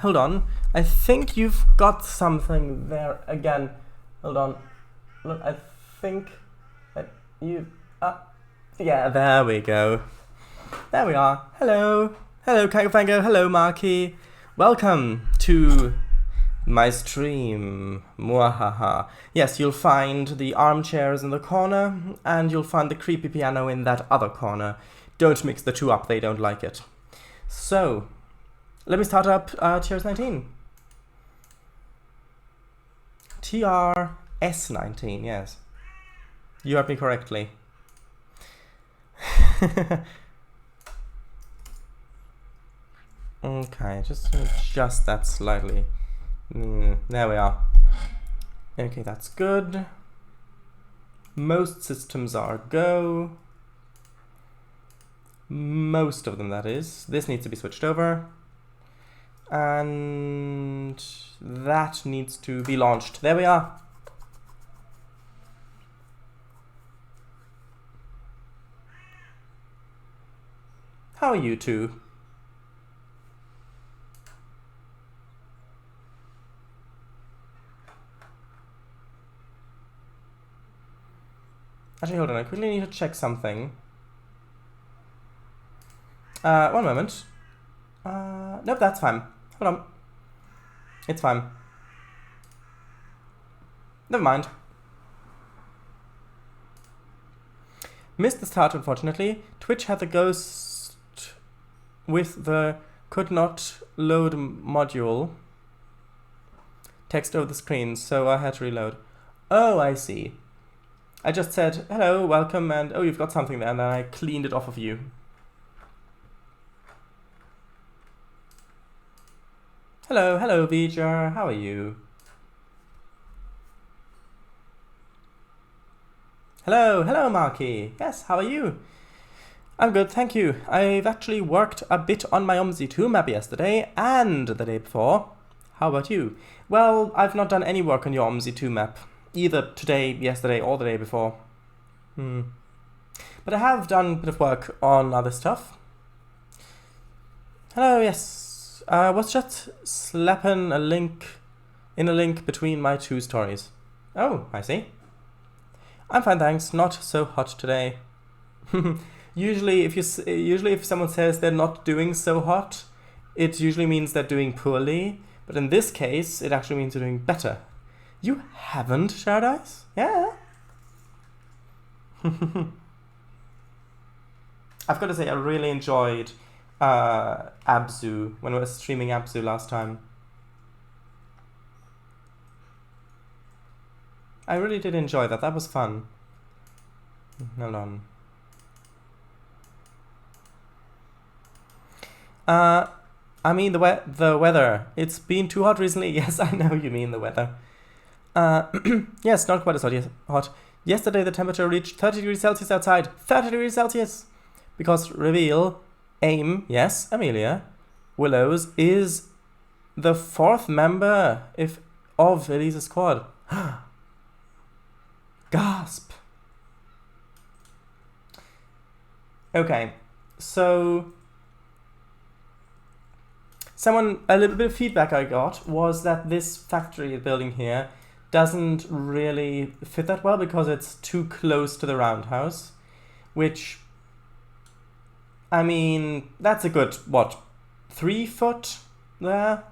hold on. I think you've got something there again. Hold on. Look, I think that you... yeah, there we go. There we are. Hello. Hello, Kangafango. Hello, Marky. Welcome to my stream. Mwahaha. Yes, you'll find the armchairs in the corner, and you'll find the creepy piano in that other corner. Don't mix the two up, they don't like it. So, let me start up TRS 19. TRS 19, yes. You heard me correctly. Okay, just adjust that slightly. There we are. Okay, that's good. Most systems are go. Most of them, that is. This needs to be switched over. And that needs to be launched. There we are. How are you two? Actually, hold on, I quickly need to check something. One moment. Nope, that's fine. Hold on. It's fine. Never mind. Missed the start, unfortunately. Twitch had the ghost with the could not load module text over the screen, so I had to reload. Oh, I see. I just said, hello, welcome, and oh, you've got something there, and then I cleaned it off of you. Hello, hello, V'ger, how are you? Hello, hello, Marky. Yes, how are you? I'm good, thank you. I've actually worked a bit on my OMSI2 map yesterday and the day before. How about you? Well, I've not done any work on your OMSI2 map. Either today, yesterday, or the day before. But I have done a bit of work on other stuff. Hello, yes. I was just slapping a link between my two stories. Oh, I see. I'm fine, thanks. Not so hot today. Usually if someone says they're not doing so hot, it usually means they're doing poorly. But in this case, it actually means they're doing better. You haven't shared ice? Yeah. I've got to say, I really enjoyed Abzu when I was streaming Abzu last time. I really did enjoy that. That was fun. Hold on. I mean the weather. It's been too hot recently. Yes, I know you mean the weather. Yes, not quite as hot. Yesterday the temperature reached 30 degrees Celsius outside. 30 degrees Celsius! Because reveal, AIM, yes, Amelia, Willows is the 4th member of Elise's squad. Gasp! Okay, so a little bit of feedback I got was that this factory building here doesn't really fit that well because it's too close to the roundhouse, which, I mean, that's a good, what, 3 foot there?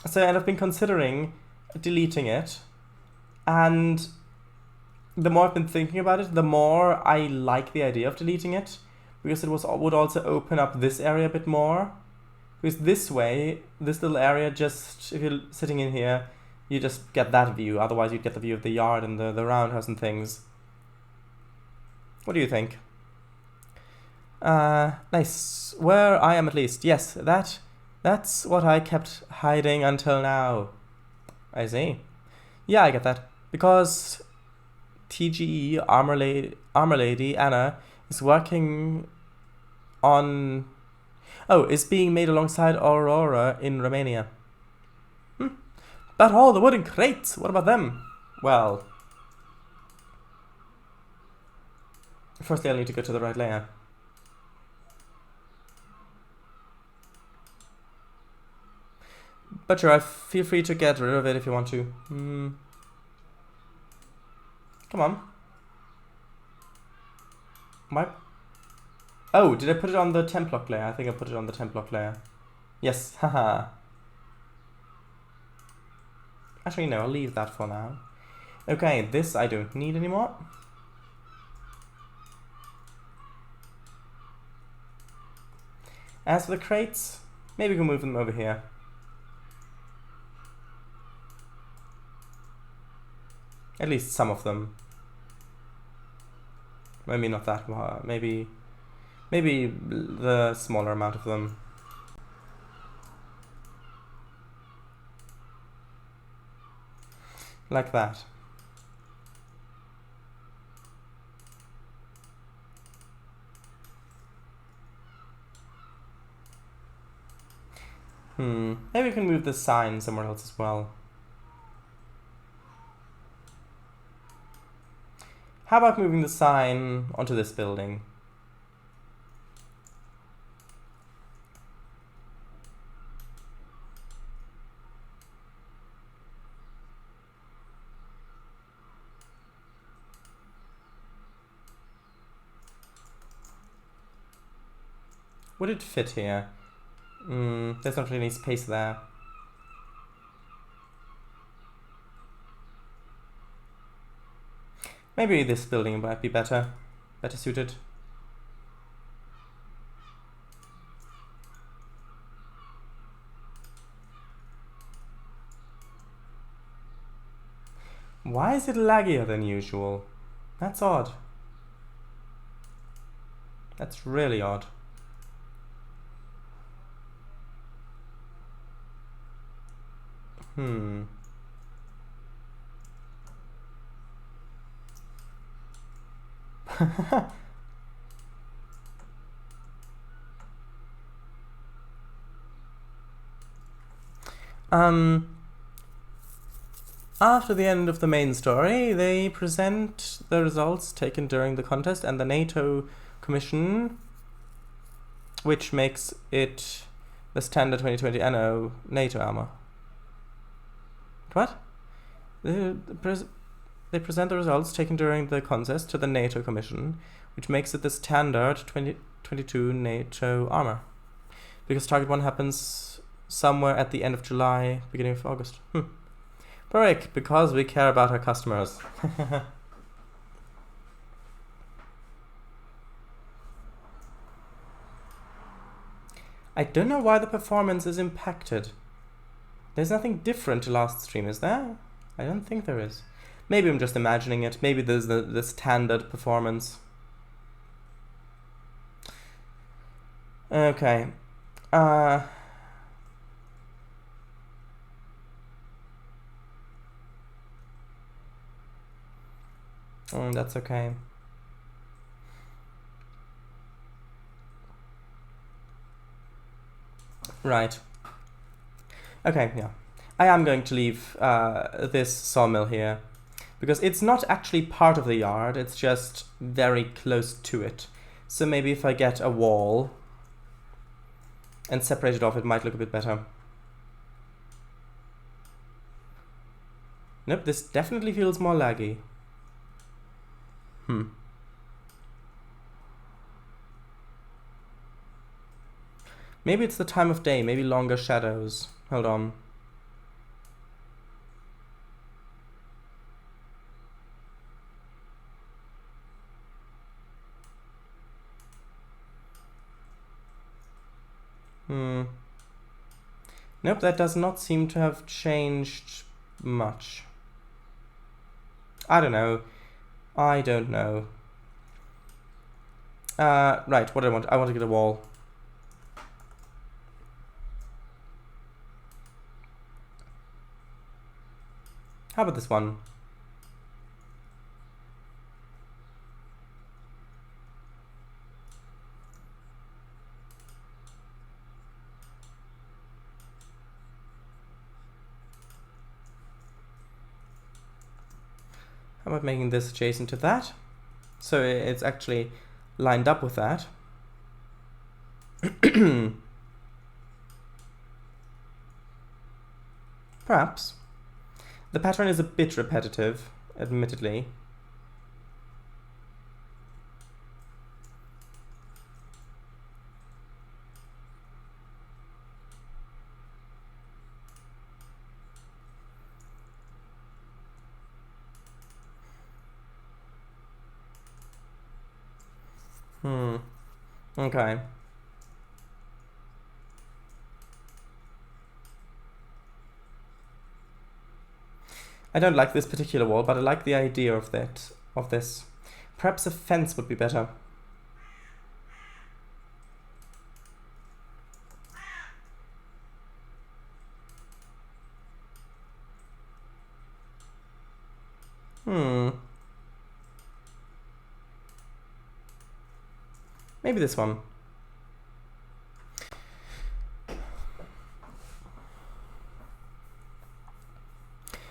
So I've been considering deleting it, and the more I've been thinking about it, the more I like the idea of deleting it, because it would also open up this area a bit more. Because this way, this little area, just, if you're sitting in here, you just get that view. Otherwise, you'd get the view of the yard and the roundhouse and things. What do you think? Nice. Where I am, at least. Yes, that's what I kept hiding until now. I see. Yeah, I get that. Because TGE Armor Lady Anna is working on... Oh, is being made alongside Aurora in Romania. But all the wooden crates, what about them? Well, firstly I'll need to go to the right layer. But sure, feel free to get rid of it if you want to. Come on. Oh, did I put it on the temp lock layer? I think I put it on the temp lock layer. Yes, haha. Actually, no, I'll leave that for now. Okay, this I don't need anymore. As for the crates, maybe we can move them over here. At least some of them. Maybe not that much. Maybe the smaller amount of them. Like that. Maybe we can move the sign somewhere else as well. How about moving the sign onto this building? Would it fit here? There's not really any space there. Maybe this building might be better suited. Why is it laggier than usual? That's odd. That's really odd. After the end of the main story, they present the results taken during the contest and the NATO Commission, which makes it the standard 2020 NO NATO armor. What? They present the results taken during the contest to the NATO Commission, which makes it the standard 2022 NATO armor. Because Target 1 happens somewhere at the end of July, beginning of August. Correct, because we care about our customers. I don't know why the performance is impacted. There's nothing different to last stream, is there? I don't think there is. Maybe I'm just imagining it. Maybe there's the standard performance. Okay. That's okay. Right. Okay, yeah. I am going to leave this sawmill here, because it's not actually part of the yard, it's just very close to it. So maybe if I get a wall and separate it off, it might look a bit better. Nope, this definitely feels more laggy. Maybe it's the time of day, maybe longer shadows. Hold on. Nope, that does not seem to have changed much. I don't know. I don't know. Right, what do I want? I want to get a wall. How about this one? How about making this adjacent to that? So it's actually lined up with that. Perhaps. The pattern is a bit repetitive, admittedly. Okay. I don't like this particular wall, but I like the idea of this. Perhaps a fence would be better. Maybe this one.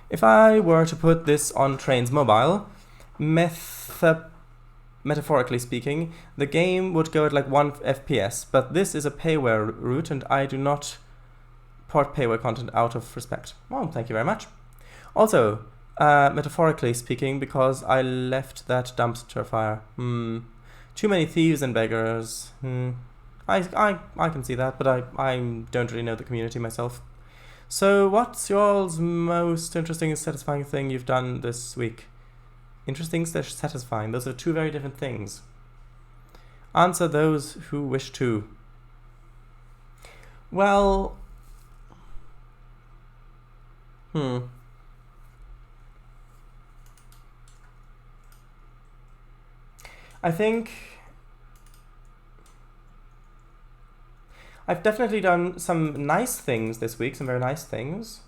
If I were to put this on Trainz mobile, metaphorically speaking, the game would go at like 1 FPS, but this is a payware route and I do not port payware content out of respect. Well, thank you very much. Also, metaphorically speaking, because I left that dumpster fire. Too many thieves and beggars. I can see that, but I don't really know the community myself. So what's y'all's most interesting and satisfying thing you've done this week? Interesting / satisfying. Those are two very different things. Answer those who wish to. Well... I think... I've definitely done some nice things this week, some very nice things.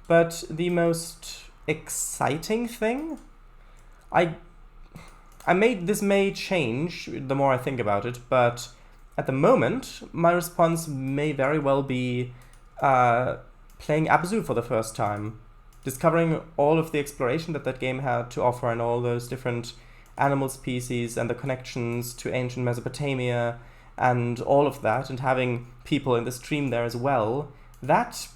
But the most exciting thing? This may change the more I think about it, but at the moment, my response may very well be playing Abzu for the first time. Discovering all of the exploration that game had to offer and all those different animal species and the connections to ancient Mesopotamia and all of that, and having people in the stream there as well, that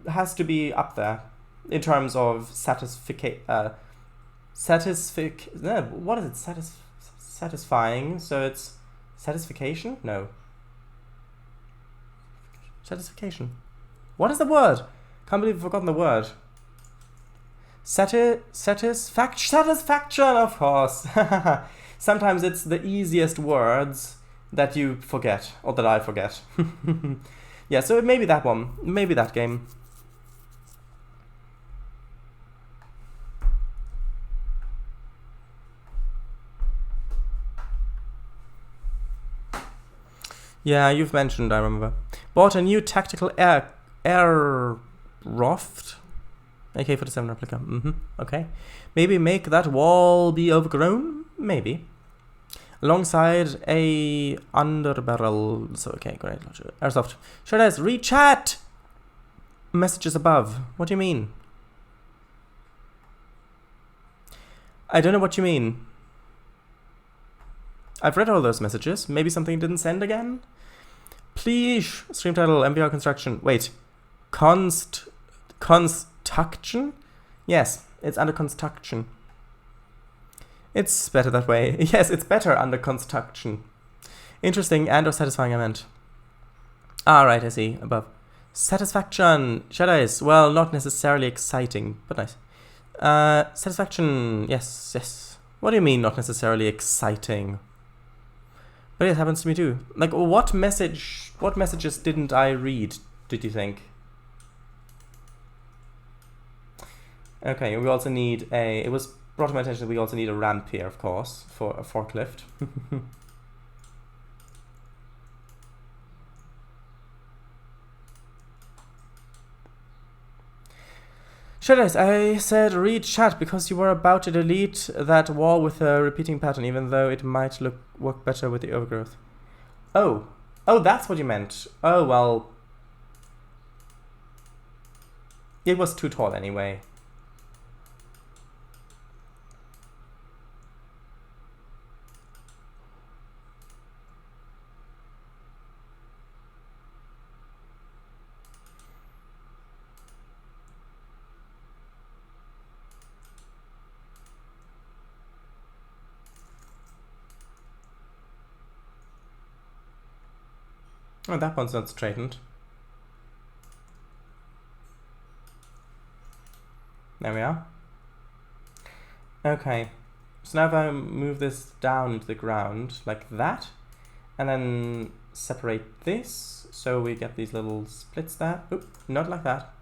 has to be up there in terms of satisfying. So it's satisfaction? No. Satisfaction. What is the word? Can't believe I've forgotten the word. Satisfaction, of course. Sometimes it's the easiest words that you forget, or that I forget. Yeah, so maybe that one. Maybe that game. Yeah, you've mentioned, I remember. Bought a new tactical aircraft. AK-47 replica. Okay. Maybe make that wall be overgrown? Maybe. Alongside a underbarrel. So, okay, great. Airsoft. Should I read chat? Messages above. What do you mean? I don't know what you mean. I've read all those messages. Maybe something didn't send again? Please. Stream title, MVR construction. Wait. Construction? Yes, it's under construction. It's better that way. Yes, it's better under construction. Interesting and or satisfying, I meant. Right, I see. Above. Satisfaction. Shadows. Well, not necessarily exciting, but nice. Satisfaction. Yes. What do you mean not necessarily exciting? But it happens to me too. Like, what messages didn't I read, did you think? Okay, we also need it was brought to my attention that we also need a ramp here, of course, for a forklift. Shadows, I said read chat because you were about to delete that wall with a repeating pattern, even though it might work better with the overgrowth. Oh, that's what you meant. Oh, well. It was too tall anyway. Oh, that one's not straightened. There we are. Okay, so now if I move this down into the ground like that, and then separate this, so we get these little splits there. Oop, not like that.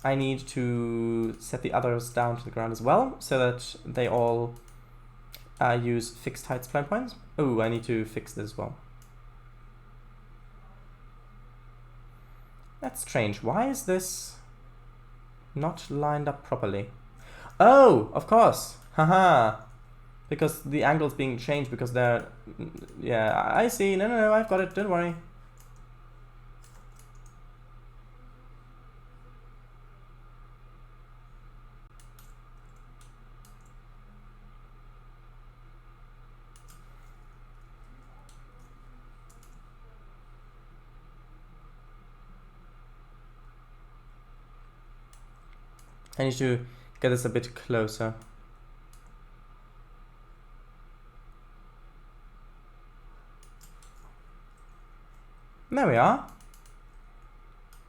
I need to set the others down to the ground as well, so that they all use fixed height spline points. Oh, I need to fix this as well. That's strange. Why is this not lined up properly? Oh, of course. Haha. Because the angle's being changed because they're... Yeah, I see. No, I've got it. Don't worry. I need to get this a bit closer. There we are.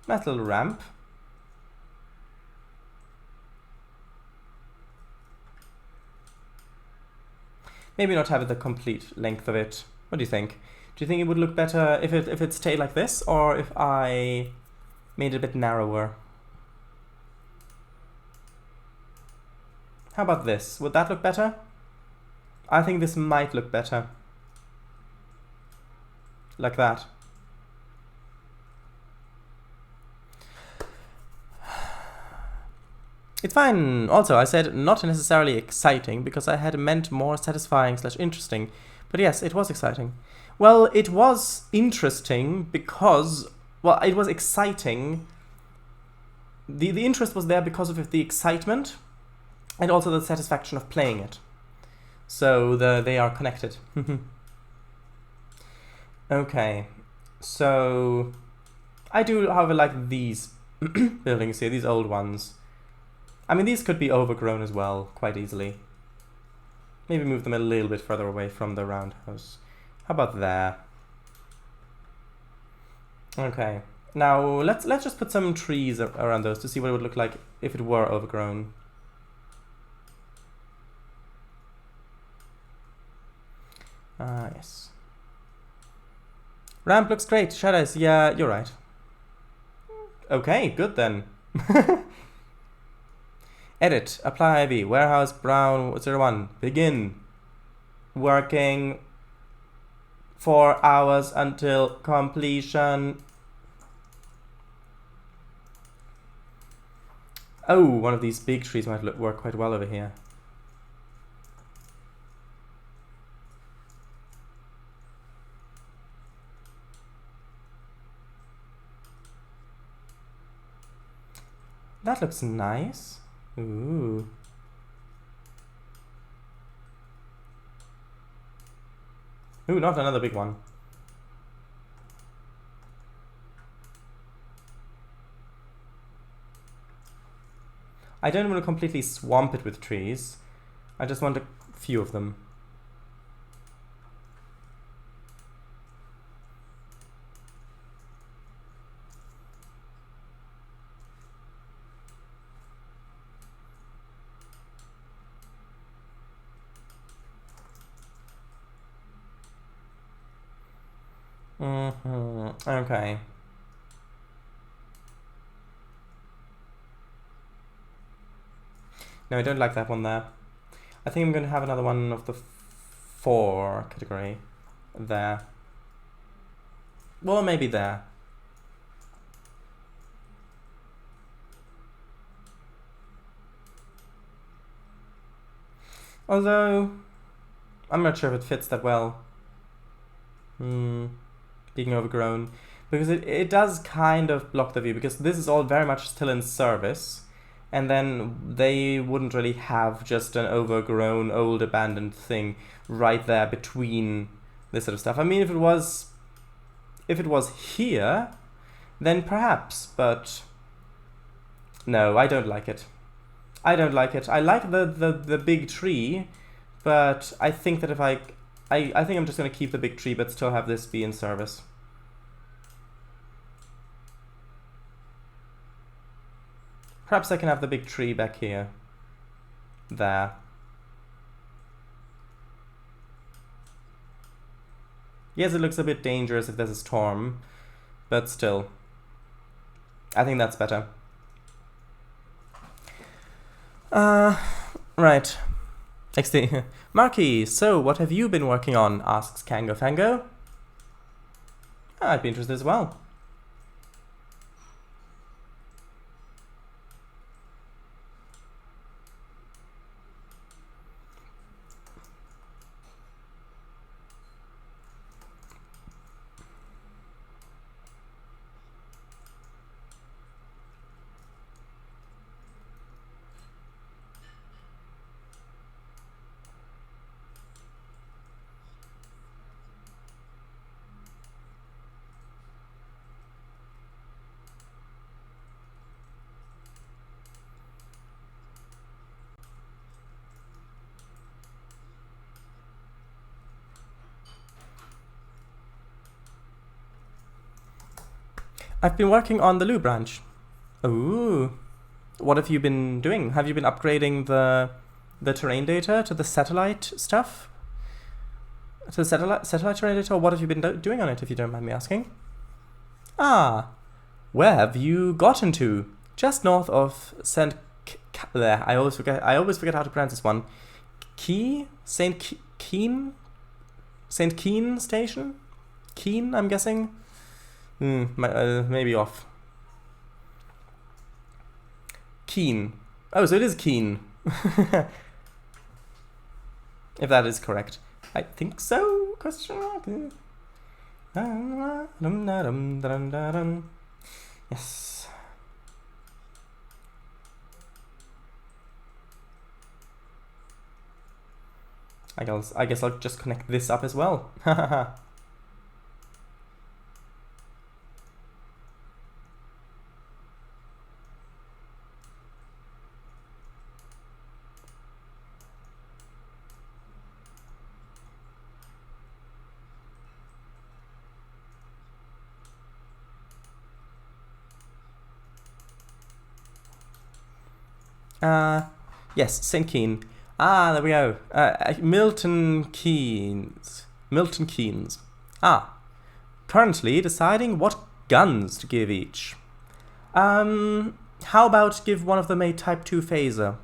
Nice little ramp. Maybe not have it the complete length of it. What do you think? Do you think it would look better if it stayed like this, or if I made it a bit narrower? How about this? Would that look better? I think this might look better. Like that. It's fine. Also, I said not necessarily exciting because I had meant more satisfying / interesting. But yes, it was exciting. Well, it was interesting because... Well, it was exciting. The interest was there because of the excitement and also the satisfaction of playing it. So they are connected. Okay. So I do, however, like these buildings here, these old ones. I mean, these could be overgrown as well, quite easily. Maybe move them a little bit further away from the roundhouse. How about there? Okay. Now, let's just put some trees around those to see what it would look like if it were overgrown. Yes. Ramp looks great. Shadows, yeah, you're right. Okay, good then. Edit, apply IV, warehouse brown 01, begin. Working 4 hours until completion. Oh, one of these big trees might work quite well over here. That looks nice. Ooh. Ooh, not another big one. I don't want to completely swamp it with trees. I just want a few of them. Okay. No, I don't like that one there. I think I'm going to have another one of the 4 category there. Well, maybe there. Although, I'm not sure if it fits that well. Being overgrown. Because it does kind of block the view, because this is all very much still in service. And then they wouldn't really have just an overgrown, old, abandoned thing right there between this sort of stuff. I mean, if it was here, then perhaps, but no, I don't like it. I don't like it. I like the big tree, but I think that if I think I'm just going to keep the big tree, but still have this be in service. Perhaps I can have the big tree back here. There. Yes, it looks a bit dangerous if there's a storm, but still. I think that's better. Right. XD. Marky, so what have you been working on? Asks Kango Fango. I'd be interested as well. I've been working on the Loo branch. Ooh. What have you been doing? Have you been upgrading the terrain data to the satellite stuff? To the satellite terrain data, or what have you been doing on it, if you don't mind me asking? Ah. Where have you gotten to? Just north of there. I always forget how to pronounce this one. Saint Keen station? Keen, I'm guessing? Maybe off. Keen. Oh, so it is Keen. If that is correct. I think so? Question mark? Yes. I guess I'll just connect this up as well. Yes, St. Keen. Ah, there we go. Milton Keynes. Milton Keynes. Ah. Currently deciding what guns to give each. How about give one of them a Type 2 phaser?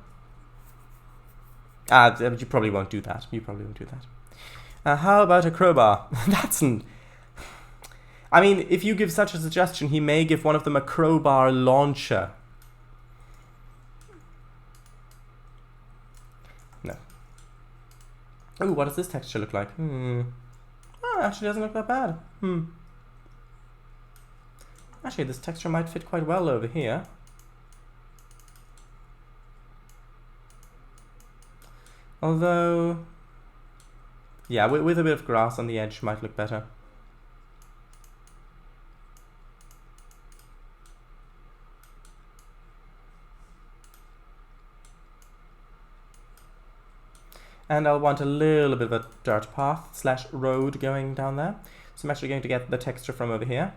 You probably won't do that. How about a crowbar? That's an... I mean, if you give such a suggestion, he may give one of them a crowbar launcher. Ooh, what does this texture look like? Oh, it actually doesn't look that bad. Actually, this texture might fit quite well over here. Although, yeah, with a bit of grass on the edge might look better. And I'll want a little bit of a dirt path / road going down there. So I'm actually going to get the texture from over here.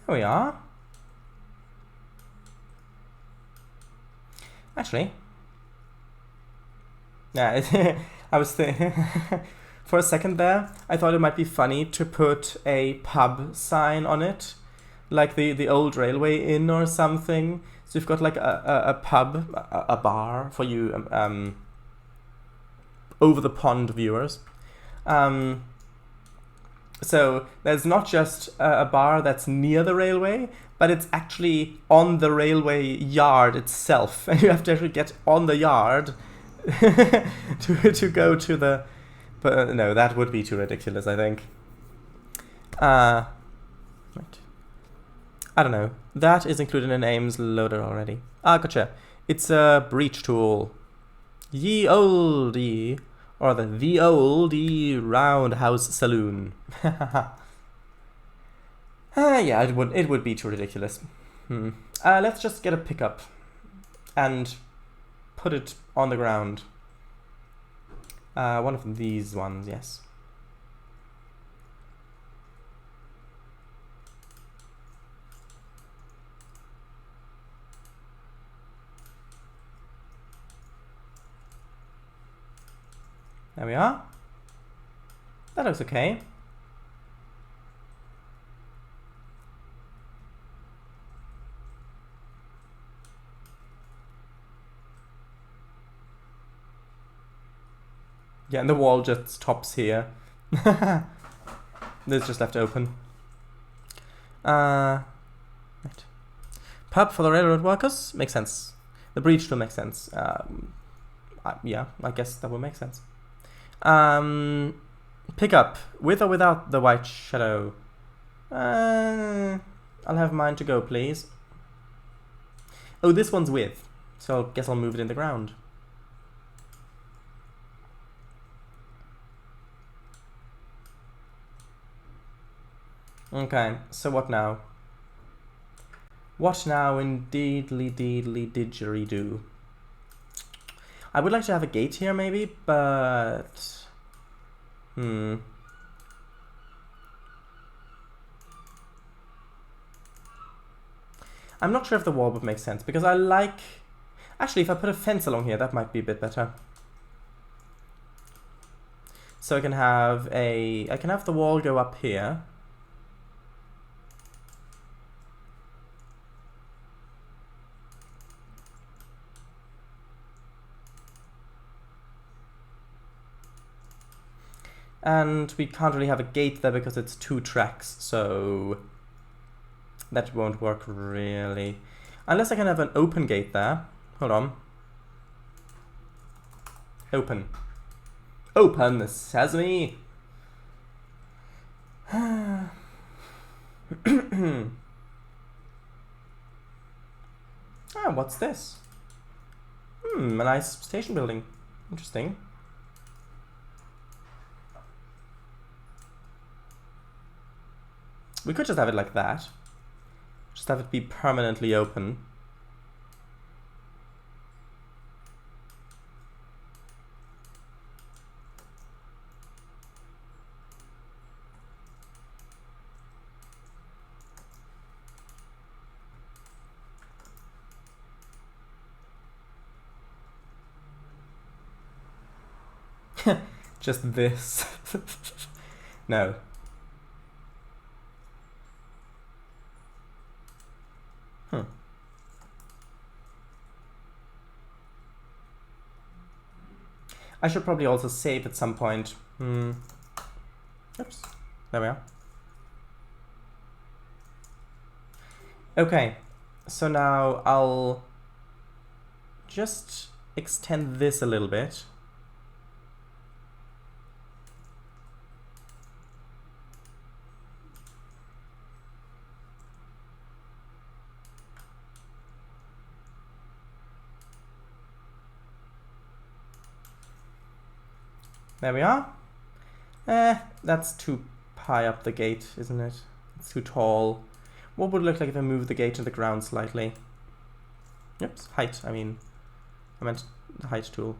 There we are. Actually, yeah, I was thinking for a second there, I thought it might be funny to put a pub sign on it, like the old railway inn or something. So you've got like a pub, a bar for you over the pond viewers. So there's not just a bar that's near the railway, but it's actually on the railway yard itself. And you have to actually get on the yard to go to the... But no, that would be too ridiculous, I think. Right. I don't know. That is included in Aim's loader already. Ah, gotcha. It's a breach tool. Ye olde Or the oldie roundhouse saloon. Yeah, it would be too ridiculous. Let's just get a pickup and put it on the ground. One of these ones, yes. There we are. That looks okay. Yeah, and the wall just stops here. This just left open. Right. Pub for the railroad workers? Makes sense. The breach will make sense. Yeah, I guess that will make sense. Pickup, with or without the white shadow? I'll have mine to go, please. Oh, this one's with, so I guess I'll move it in the ground. Okay, so what now? What now, indeedly deedly didgeridoo? I would like to have a gate here, maybe, but... I'm not sure if the wall would make sense, because I like... Actually, if I put a fence along here, that might be a bit better. So I can have the wall go up here. And we can't really have a gate there because it's 2 tracks, so that won't work really. Unless I can have an open gate there. Hold on. Open. Open the sesame! Ah, what's this? A nice station building. Interesting. We could just have it like that. Just have it be permanently open. Just this. No. I should probably also save at some point. Oops. There we are. Okay. So now I'll just extend this a little bit. There we are. That's too high up the gate, isn't it? It's too tall. What would it look like if I moved the gate to the ground slightly? Oops, height, I meant the height tool.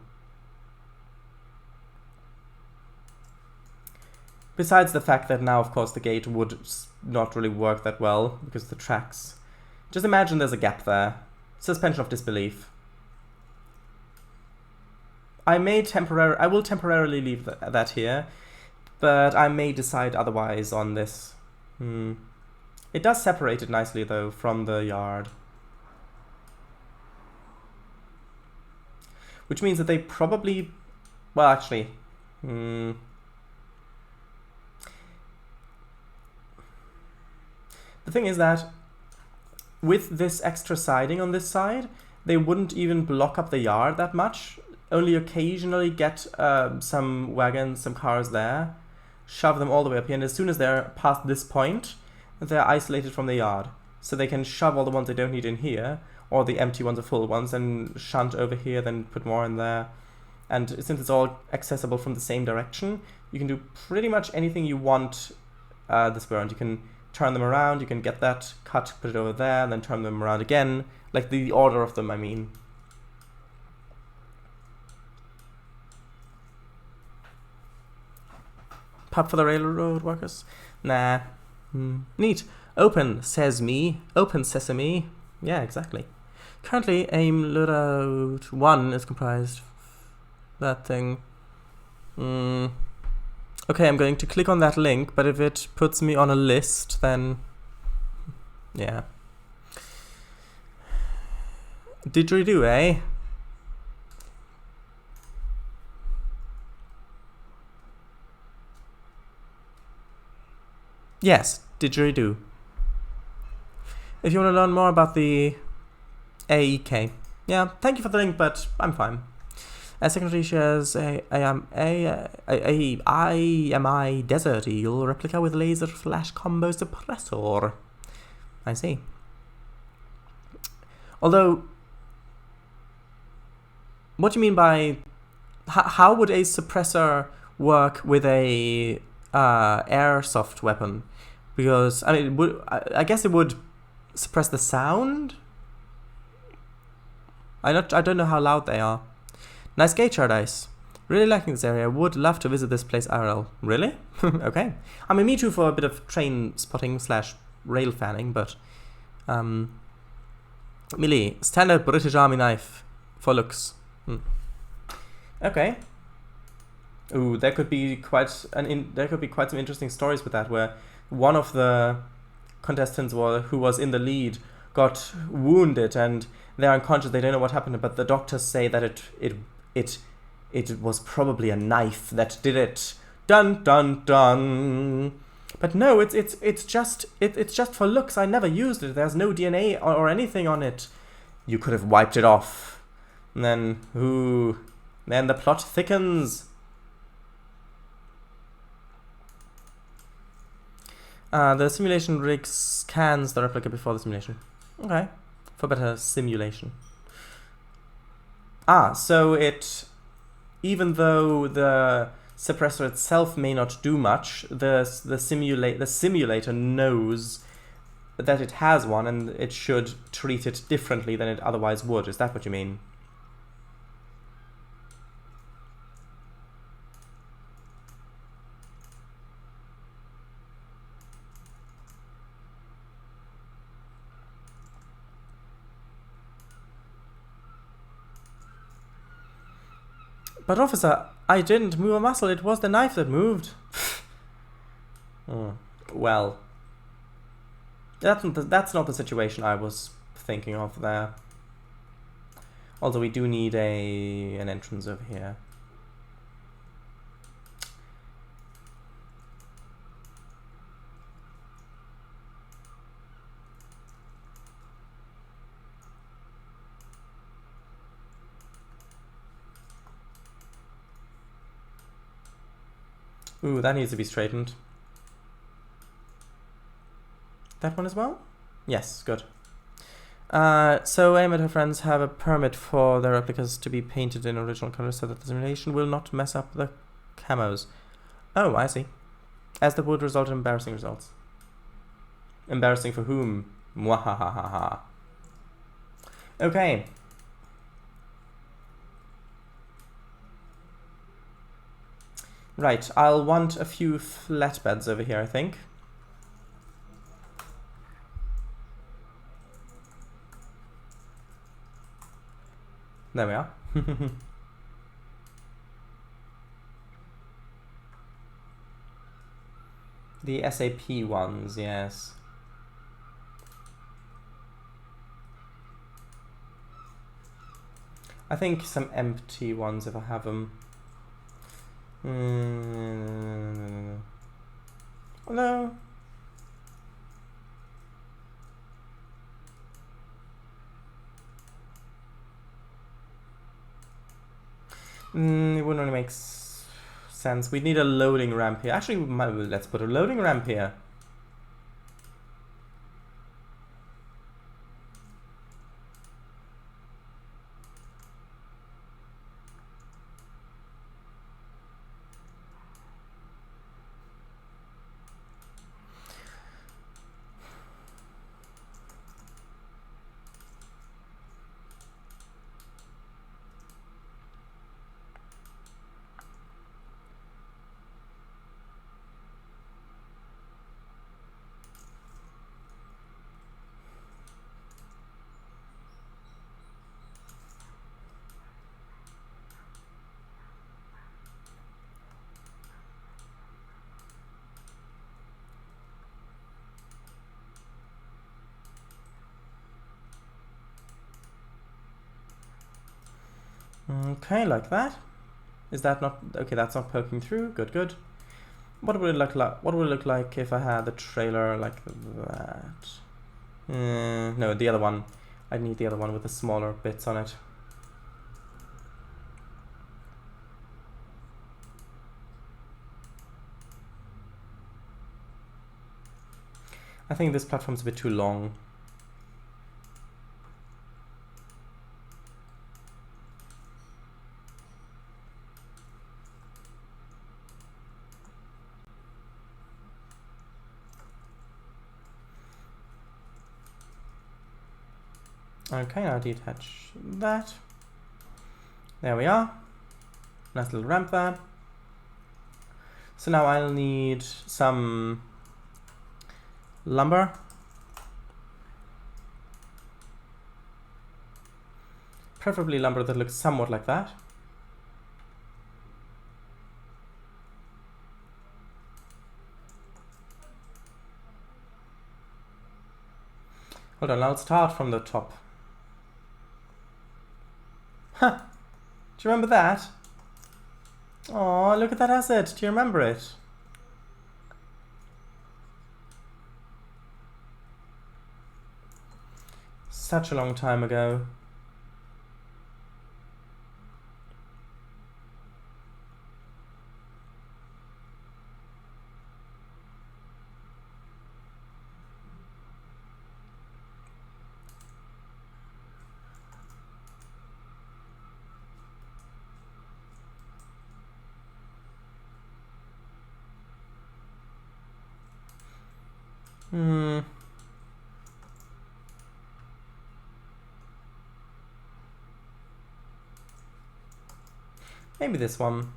Besides the fact that now, of course, the gate would not really work that well because of the tracks. Just imagine there's a gap there. Suspension of disbelief. I will temporarily leave that here, but I may decide otherwise on this. It does separate it nicely, though, from the yard. Which means that they probably... Well, actually... The thing is that with this extra siding on this side, they wouldn't even block up the yard that much. Only occasionally get some wagons, some cars there, shove them all the way up here, and as soon as they're past this point, they're isolated from the yard. So they can shove all the ones they don't need in here, or the empty ones or full ones, and shunt over here, then put more in there. And since it's all accessible from the same direction, you can do pretty much anything you want this way around. You can turn them around, you can get that cut, put it over there, and then turn them around again. Like the order of them, I mean. Pub for the railroad workers? Nah. Neat. Open sesame. Open sesame. Yeah, exactly. Currently, aim loadout 1 is comprised. That thing. Okay, I'm going to click on that link, but if it puts me on a list, then... yeah. Didgeridoo, eh? Yes, didgeridoo. If you want to learn more about the AEK. Yeah, thank you for the link, but I'm fine. As secondary shares a IMI Desert Eagle replica with laser flash combo suppressor. I see. Although, what do you mean by... how would a suppressor work with a airsoft weapon? Because, I mean, I guess it would suppress the sound? I don't know how loud they are. Nice gate shard ice. Really liking this area. Would love to visit this place IRL. Really? Okay. I mean, me too for a bit of train spotting / rail fanning, but... Millie, standard British Army knife. For looks. Okay. Ooh, there could be quite some interesting stories with that, where one of the contestants who was in the lead got wounded and they're unconscious. They don't know what happened, but the doctors say that it was probably a knife that did it. Dun dun dun. But no, it's just for looks. I never used it. There's no DNA or anything on it. You could have wiped it off. And then then the plot thickens. The simulation rig scans the replica before the simulation. Okay. For better simulation. So even though the suppressor itself may not do much, the simulator knows that it has one and it should treat it differently than it otherwise would. Is that what you mean? But officer, I didn't move a muscle, it was the knife that moved. Well, that's not the situation I was thinking of there. Although we do need an entrance over here. Ooh, that needs to be straightened. That one as well? Yes, good. So Aim and her friends have a permit for their replicas to be painted in original colors so that the simulation will not mess up the camos. Oh, I see. As that would result in embarrassing results. Embarrassing for whom? Mwahahaha. Okay. Right, I'll want a few flatbeds over here, I think. There we are. The SAP ones, yes. I think some empty ones if I have them. No. It wouldn't really make sense. We need a loading ramp here. Actually, let's put a loading ramp here. Okay, like that. Is that not okay? That's not poking through. Good, good. What would it look like? What would it look like if I had the trailer like that? No, the other one. I need the other one with the smaller bits on it. I think this platform's a bit too long. Okay, now detach that. There we are. Nice little ramp there. So now I'll need some lumber. Preferably lumber that looks somewhat like that. Hold on, I'll start from the top. Huh. Do you remember that? Oh, look at that asset. Do you remember it? Such a long time ago. Maybe this one.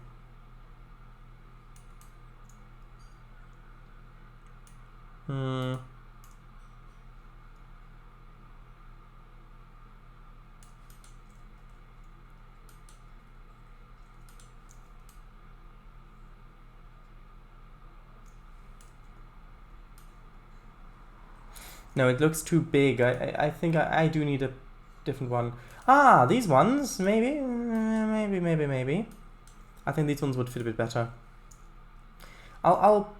No, it looks too big. I think I do need a different one. Ah, these ones, maybe. Maybe. I think these ones would fit a bit better. I'll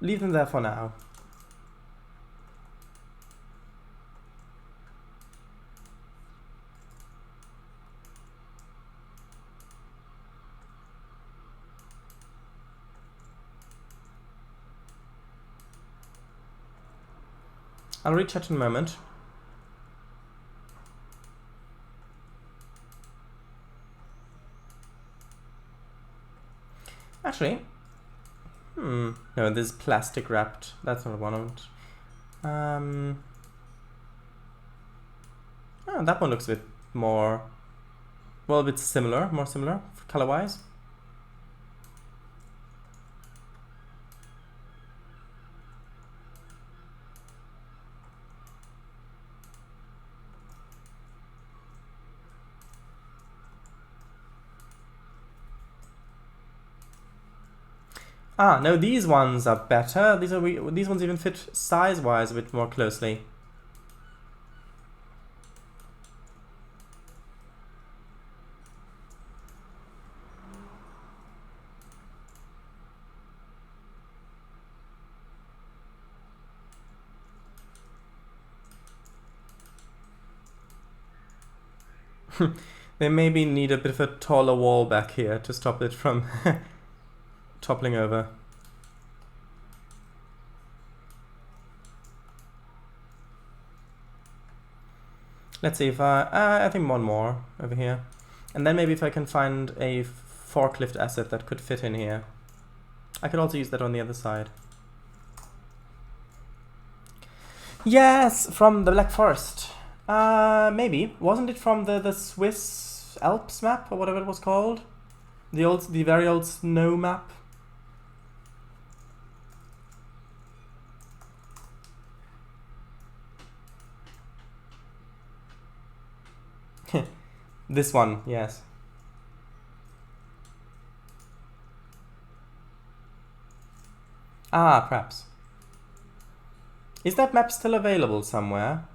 leave them there for now. I'll rechat in a moment. Actually, no, this is plastic wrapped. That's not one of it. Oh, that one looks a bit more, well, a bit similar, more similar color-wise. Ah, no, these ones are better. These ones even fit size-wise a bit more closely. They maybe need a bit of a taller wall back here to stop it from toppling over. Let's see if I think one more over here. And then maybe if I can find a forklift asset that could fit in here. I could also use that on the other side. Yes, from the Black Forest. Maybe. Wasn't it from the Swiss Alps map or whatever it was called? The very old snow map? This one, yes. Ah, perhaps. Is that map still available somewhere?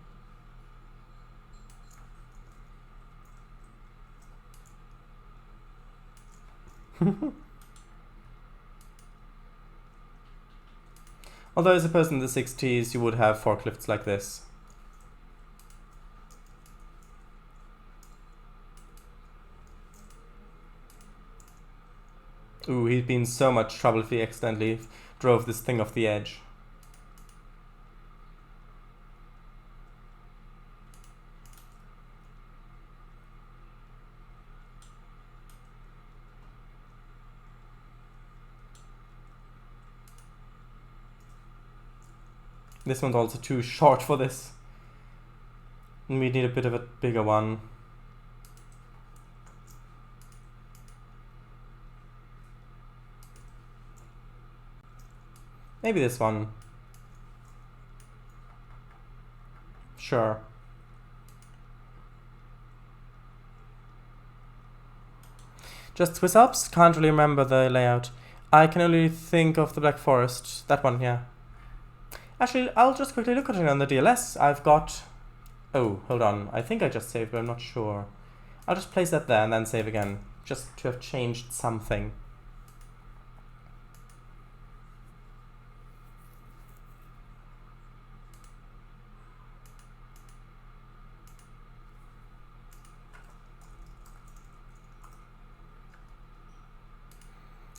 Although I suppose in the 60s you would have forklifts like this. Ooh, he'd be in so much trouble if he accidentally drove this thing off the edge. This one's also too short for this. And we need a bit of a bigger one. Maybe this one. Sure. Just Swiss Alps? Can't really remember the layout. I can only think of the Black Forest. That one, yeah. Actually, I'll just quickly look at it on the DLS. I've got... Oh, hold on. I think I just saved, but I'm not sure. I'll just place that there and then save again. Just to have changed something.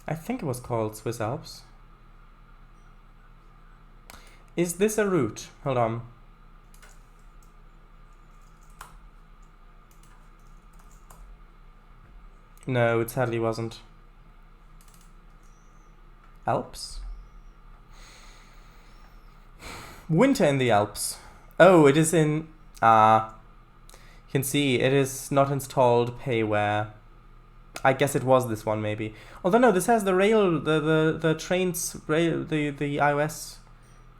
I think it was called Swiss Alps. Is this a route? Hold on. No, it sadly wasn't. Alps? Winter in the Alps. Oh, it is in... you can see it is not installed payware. I guess it was this one, maybe. Although no, this has the rail, the Trainz rail, the iOS,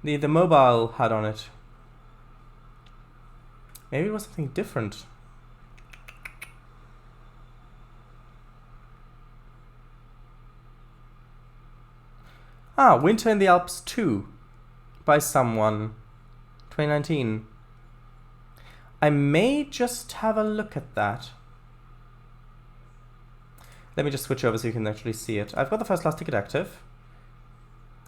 the mobile HUD on it. Maybe it was something different. Winter in the Alps 2 by someone. 2019. I may just have a look at that. Let me just switch over so you can actually see it. I've got the first class ticket active.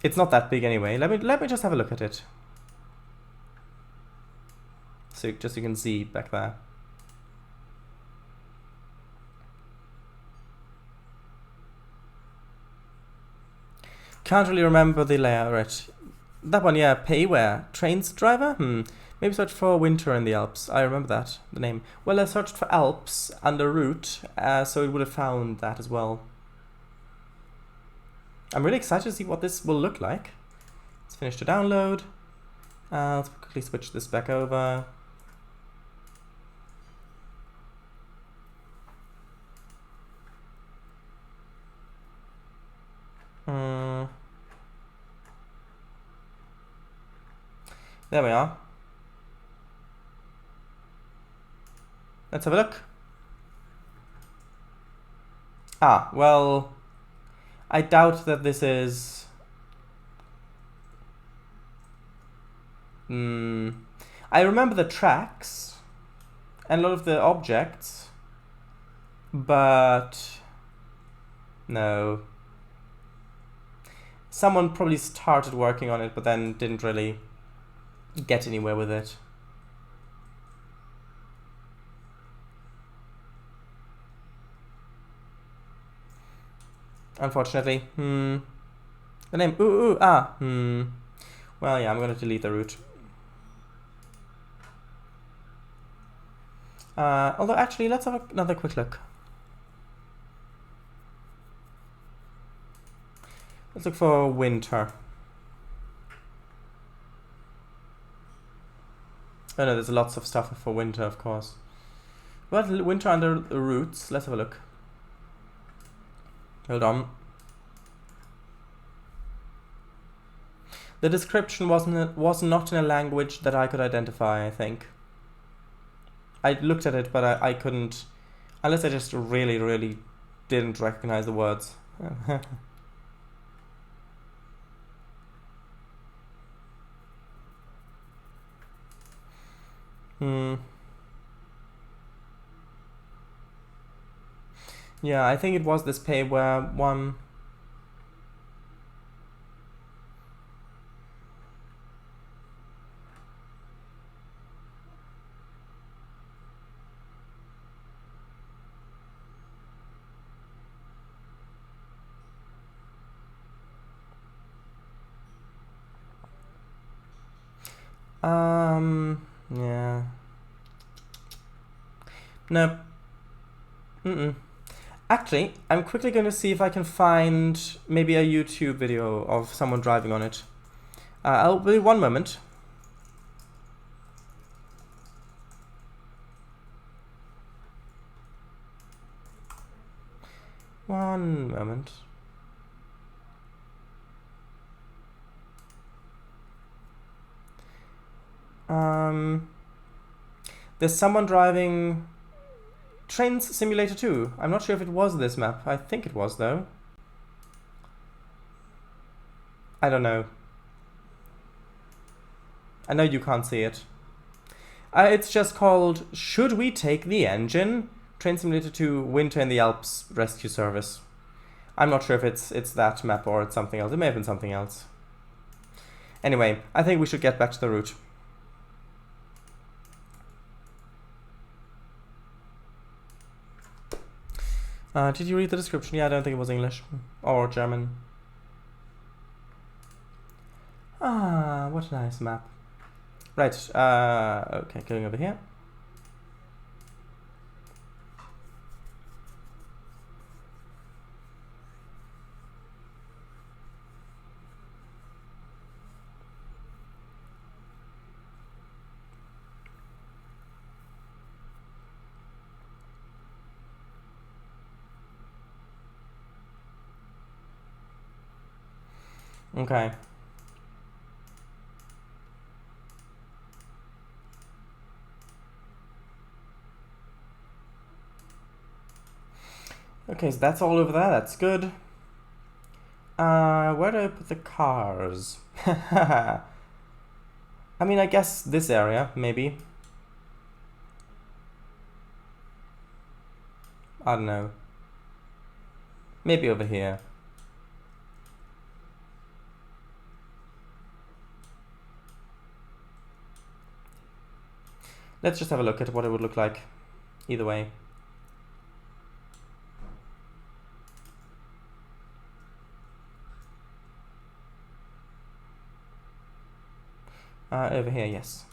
It's not that big anyway. Let me just have a look at it. So just so you can see back there. Can't really remember the layout. That one, yeah, payware. Trainz driver? Maybe search for Winter in the Alps. I remember that, the name. Well, I searched for Alps under route, so it would have found that as well. I'm really excited to see what this will look like. Let's finish the download. Let's quickly switch this back over. There we are. Let's have a look. Well, I doubt that this is... I remember the tracks and a lot of the objects, but no. Someone probably started working on it, but then didn't really get anywhere with it. Unfortunately. The name. Well, yeah, I'm going to delete the route. Although, actually, let's have another quick look. Let's look for Winter. Oh no, there's lots of stuff for Winter, of course. But Winter under the routes. Let's have a look. Hold on. The description was not in a language that I could identify, I think. I looked at it, but I couldn't, unless I just really, really didn't recognize the words. Yeah, I think it was this pay where one... Yeah. No. Actually, I'm quickly going to see if I can find maybe a YouTube video of someone driving on it. I'll be 1 moment. One moment. There's someone driving Trainz Simulator 2. I'm not sure if it was this map. I think it was, though. I don't know. I know you can't see it. It's just called Should We Take the Engine? Trainz Simulator 2 Winter in the Alps Rescue Service. I'm not sure if it's that map or it's something else. It may have been something else. Anyway, I think we should get back to the route. Did you read the description? Yeah, I don't think it was English or German. Ah, what a nice map. Right, okay, going over here. Okay. Okay, so that's all over there. That's good. Where do I put the cars? I mean, I guess this area, maybe. I don't know. Maybe over here. Let's just have a look at what it would look like either way. Over here, yes.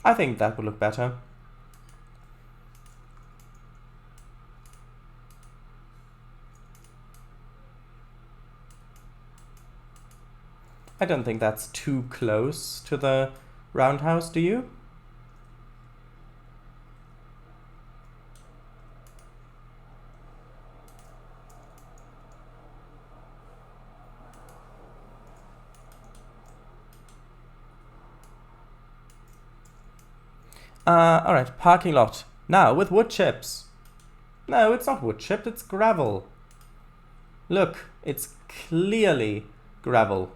I think that would look better. I don't think that's too close to the roundhouse, do you? Alright, parking lot. Now, with wood chips. No, it's not wood chip, it's gravel. Look, it's clearly gravel.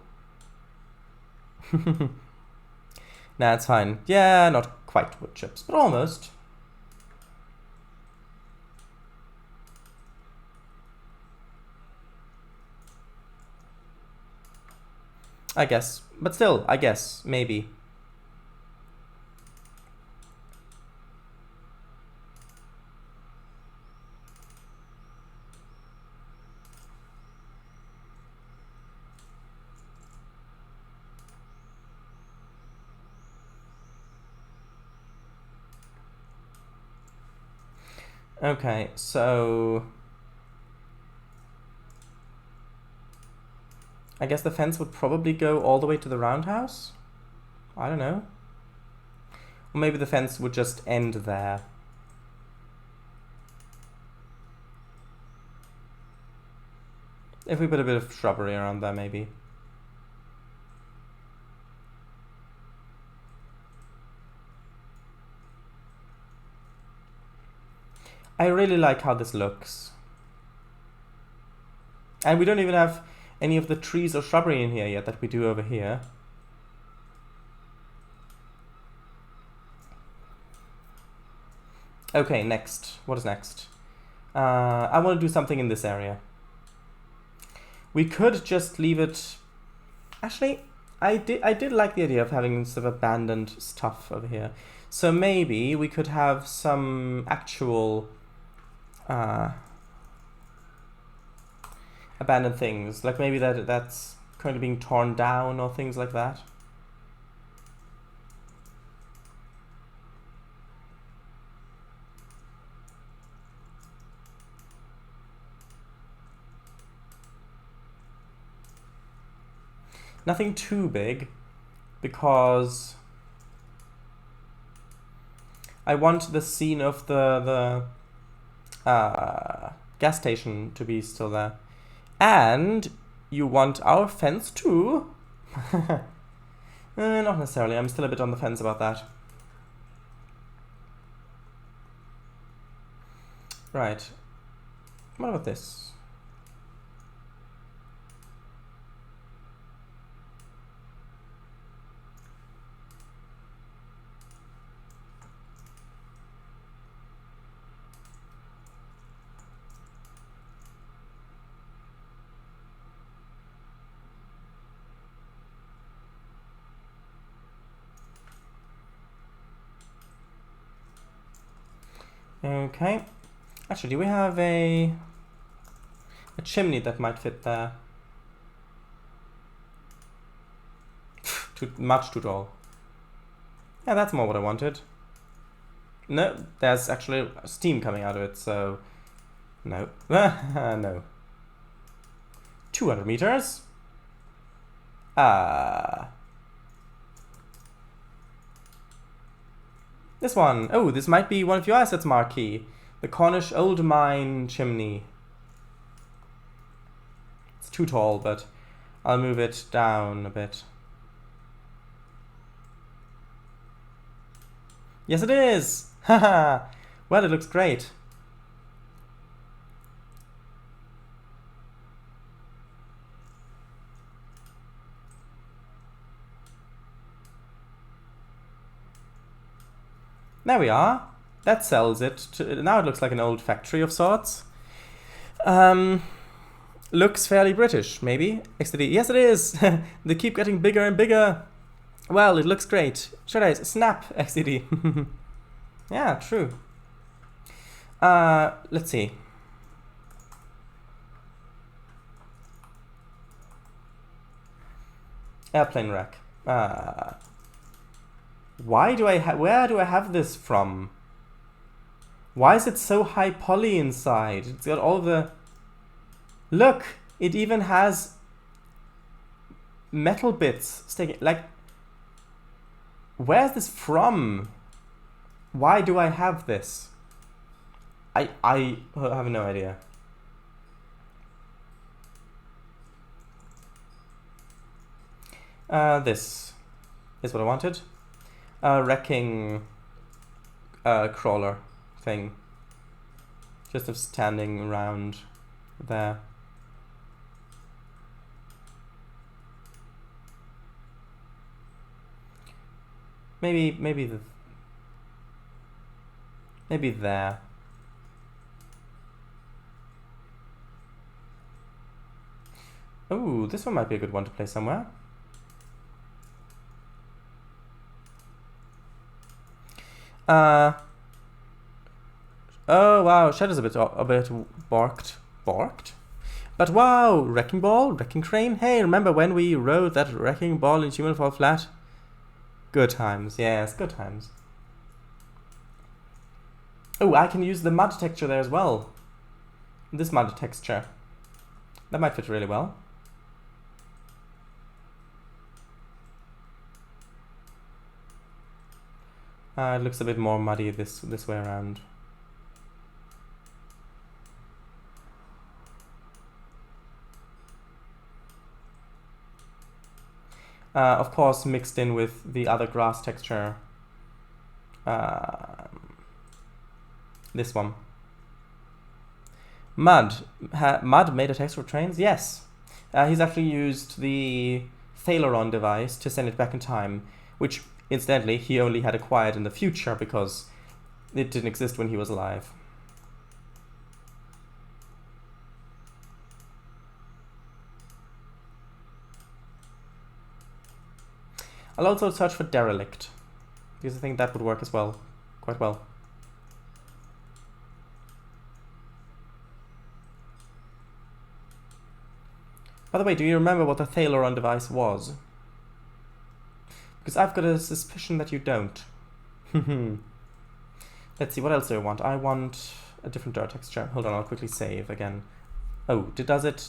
Nah, it's fine. Yeah, not quite wood chips, but almost. I guess. But still, I guess. Maybe. Okay, so... I guess the fence would probably go all the way to the roundhouse? I don't know. Or maybe the fence would just end there. If we put a bit of shrubbery around there, maybe. I really like how this looks. And we don't even have... any of the trees or shrubbery in here yet that we do over here. Okay, next. What is next? I want to do something in this area. We could just leave it... Actually, I did like the idea of having sort of abandoned stuff over here. So maybe we could have some actual abandoned things. Like maybe that's currently being torn down or things like that. Nothing too big, because I want the scene of the gas station to be still there. And you want our fence too? Not necessarily, I'm still a bit on the fence about that. Right. What about this? Okay. Actually, do we have a chimney that might fit there? Much too tall. Yeah, that's more what I wanted. No, there's actually steam coming out of it, so no. No. 200 meters. This one. Oh, this might be one of your assets, Marquis. The Cornish Old Mine Chimney. It's too tall, but I'll move it down a bit. Yes, it is! Haha! Well, it looks great. There we are. That sells it. Now it looks like an old factory of sorts. Looks fairly British, maybe. XD. Yes, it is. They keep getting bigger and bigger. Well, it looks great. Should I snap XD? Yeah, true. Let's see. Airplane wreck. Why do I where do I have this from? Why is it so high poly inside? It's got all the... Look! It even has metal bits sticking. Like, where's this from? Why do I have this? I have no idea. This is what I wanted. Wrecking crawler thing. Just of standing around there. Maybe there. Oh, this one might be a good one to play somewhere. Oh wow, Shadow's a bit barked. But wow, wrecking ball, wrecking crane. Hey, remember when we rode that wrecking ball in Human Fall Flat? Good times, yes, good times. Oh, I can use the mud texture there as well. This mud texture. That might fit really well. It looks a bit more muddy this way around. Of course, mixed in with the other grass texture. This one. Mud. Mud made a texture for Trainz? Yes. He's actually used the Thaleron device to send it back in time, which, incidentally, he only had acquired in the future because it didn't exist when he was alive. I'll also search for derelict, because I think that would work as well, quite well. By the way, do you remember what the Thaleron device was? Because I've got a suspicion that you don't. Let's see, what else do I want? I want a different dirt texture. Hold on, I'll quickly save again. Oh, does it?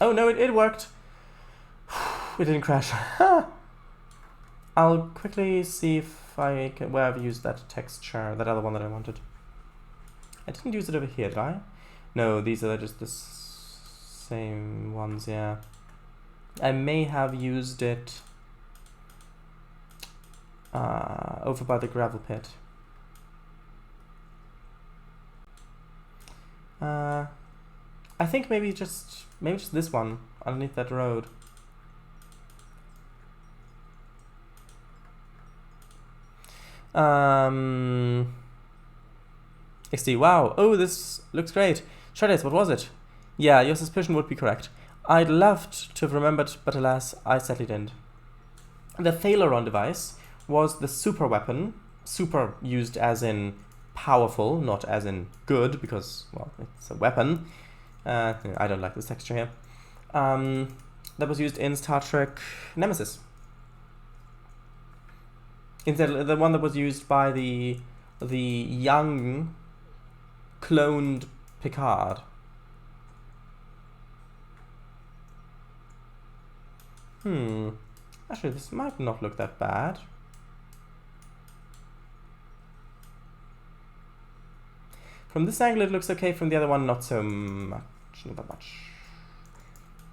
Oh no, it worked. It didn't crash. I'll quickly see if I can, where I've used that texture, that other one that I wanted. I didn't use it over here, did I? No, these are just the same ones, yeah. I may have used it over by the gravel pit. I think maybe just this one underneath that road. XD, wow. Oh, this looks great. Shreddies, what was it? Yeah, your suspicion would be correct. I'd loved to have remembered, but alas, I sadly didn't. The Thaleron device was the super weapon. Super used as in powerful, not as in good, because, well, it's a weapon. I don't like this texture here. That was used in Star Trek Nemesis. Instead, the one that was used by the young cloned Picard. Actually, this might not look that bad. From this angle, it looks okay. From the other one, not so much. Not that much.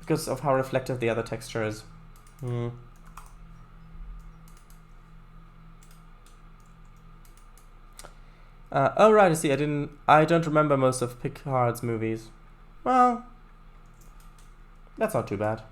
Because of how reflective the other texture is. Oh right, I see. I don't remember most of Picard's movies. Well, that's not too bad.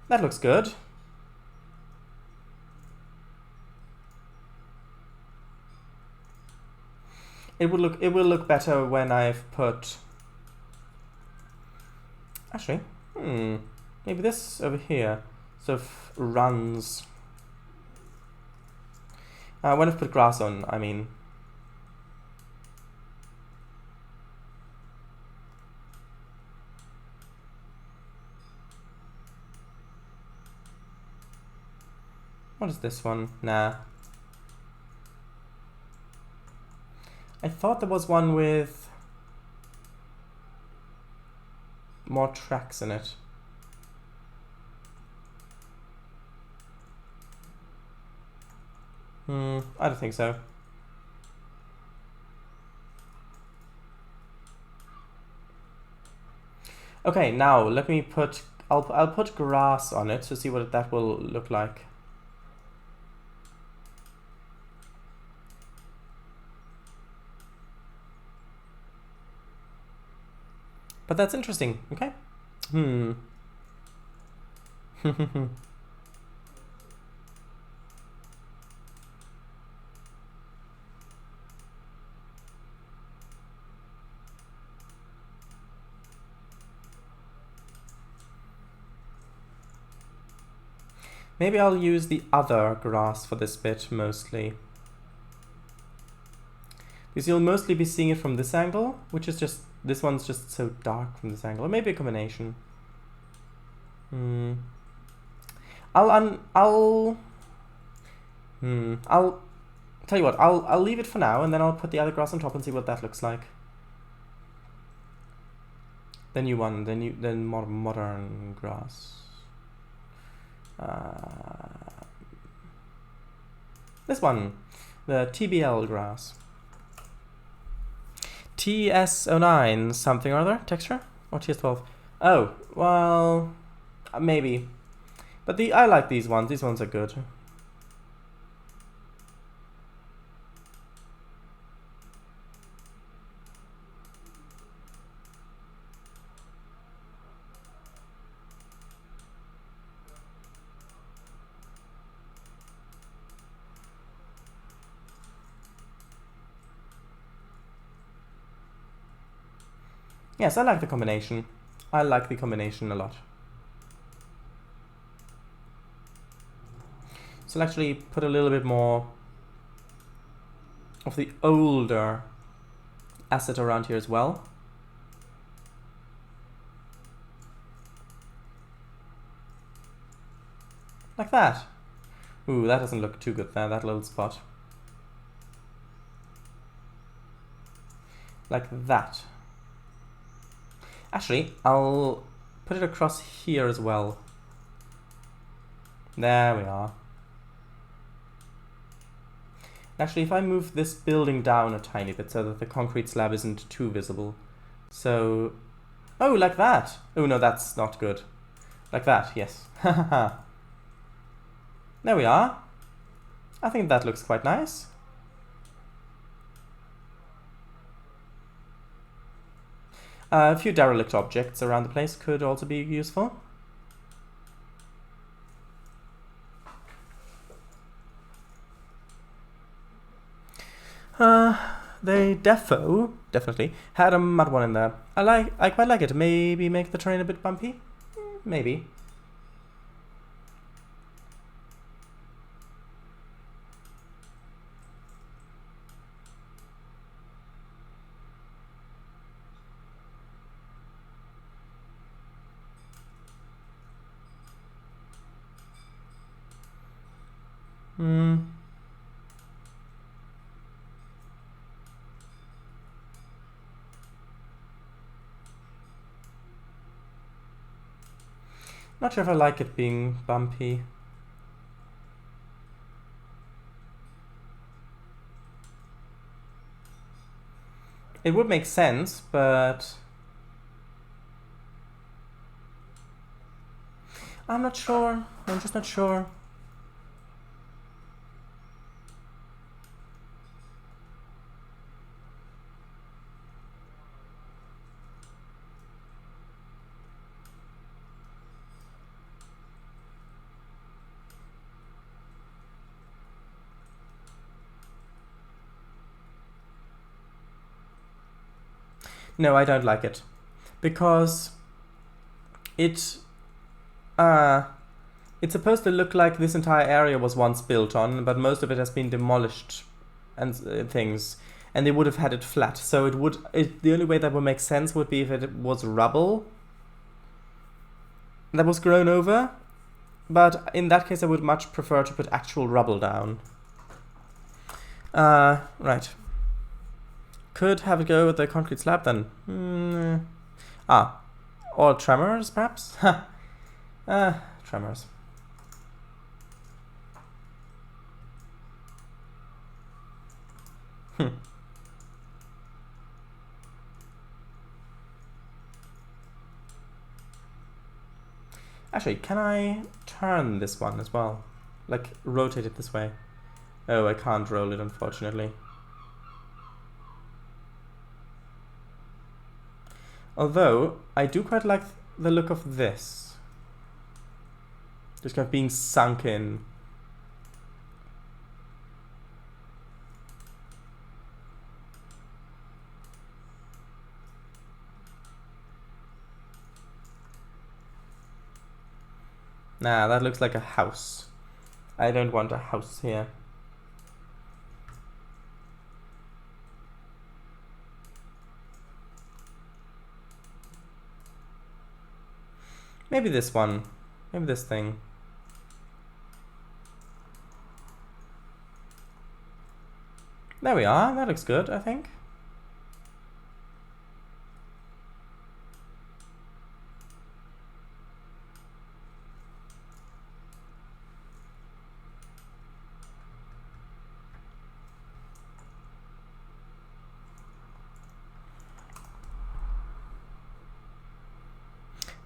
That looks good. It will look better when I've put. Actually, maybe this over here sort of runs. When I've put grass on, I mean. What is this one? Nah. I thought there was one with more tracks in it. I don't think so. Okay, now let me put. I'll put grass on it to see what that will look like. But that's interesting, okay? Maybe I'll use the other grass for this bit mostly. Because you'll mostly be seeing it from this angle, which is just, this one's just so dark from this angle. Or maybe a combination. I'll tell you what, I'll leave it for now, and then I'll put the other grass on top and see what that looks like. The new one, then modern grass. This one, the TBL grass. TS09 something or other, texture? Or TS12? Oh, well, maybe. But I like these ones are good. Yes, I like the combination. I like the combination a lot. So I'll actually put a little bit more of the older asset around here as well. Like that. Ooh, that doesn't look too good there, that little spot. Like that. Actually, I'll put it across here as well. There we are. Actually, if I move this building down a tiny bit so that the concrete slab isn't too visible. So... oh, like that! Oh no, that's not good. Like that, yes. There we are. I think that looks quite nice. A few derelict objects around the place could also be useful. They definitely had a mud one in there. I quite like it. Maybe make the terrain a bit bumpy? Maybe. Not sure if I like it being bumpy. It would make sense, but... I'm not sure. I'm just not sure. No, I don't like it. Because it's supposed to look like this entire area was once built on, but most of it has been demolished and things, and they would have had it flat. So the only way that would make sense would be if it was rubble that was grown over. But in that case, I would much prefer to put actual rubble down. Right. Could have it go with the concrete slab then. Or tremors, perhaps? Tremors. Actually, can I turn this one as well? Like, rotate it this way? Oh, I can't roll it, unfortunately. Although, I do quite like the look of this. Just kind of being sunk in. Nah, that looks like a house. I don't want a house here. Maybe this one. Maybe this thing. There we are. That looks good, I think.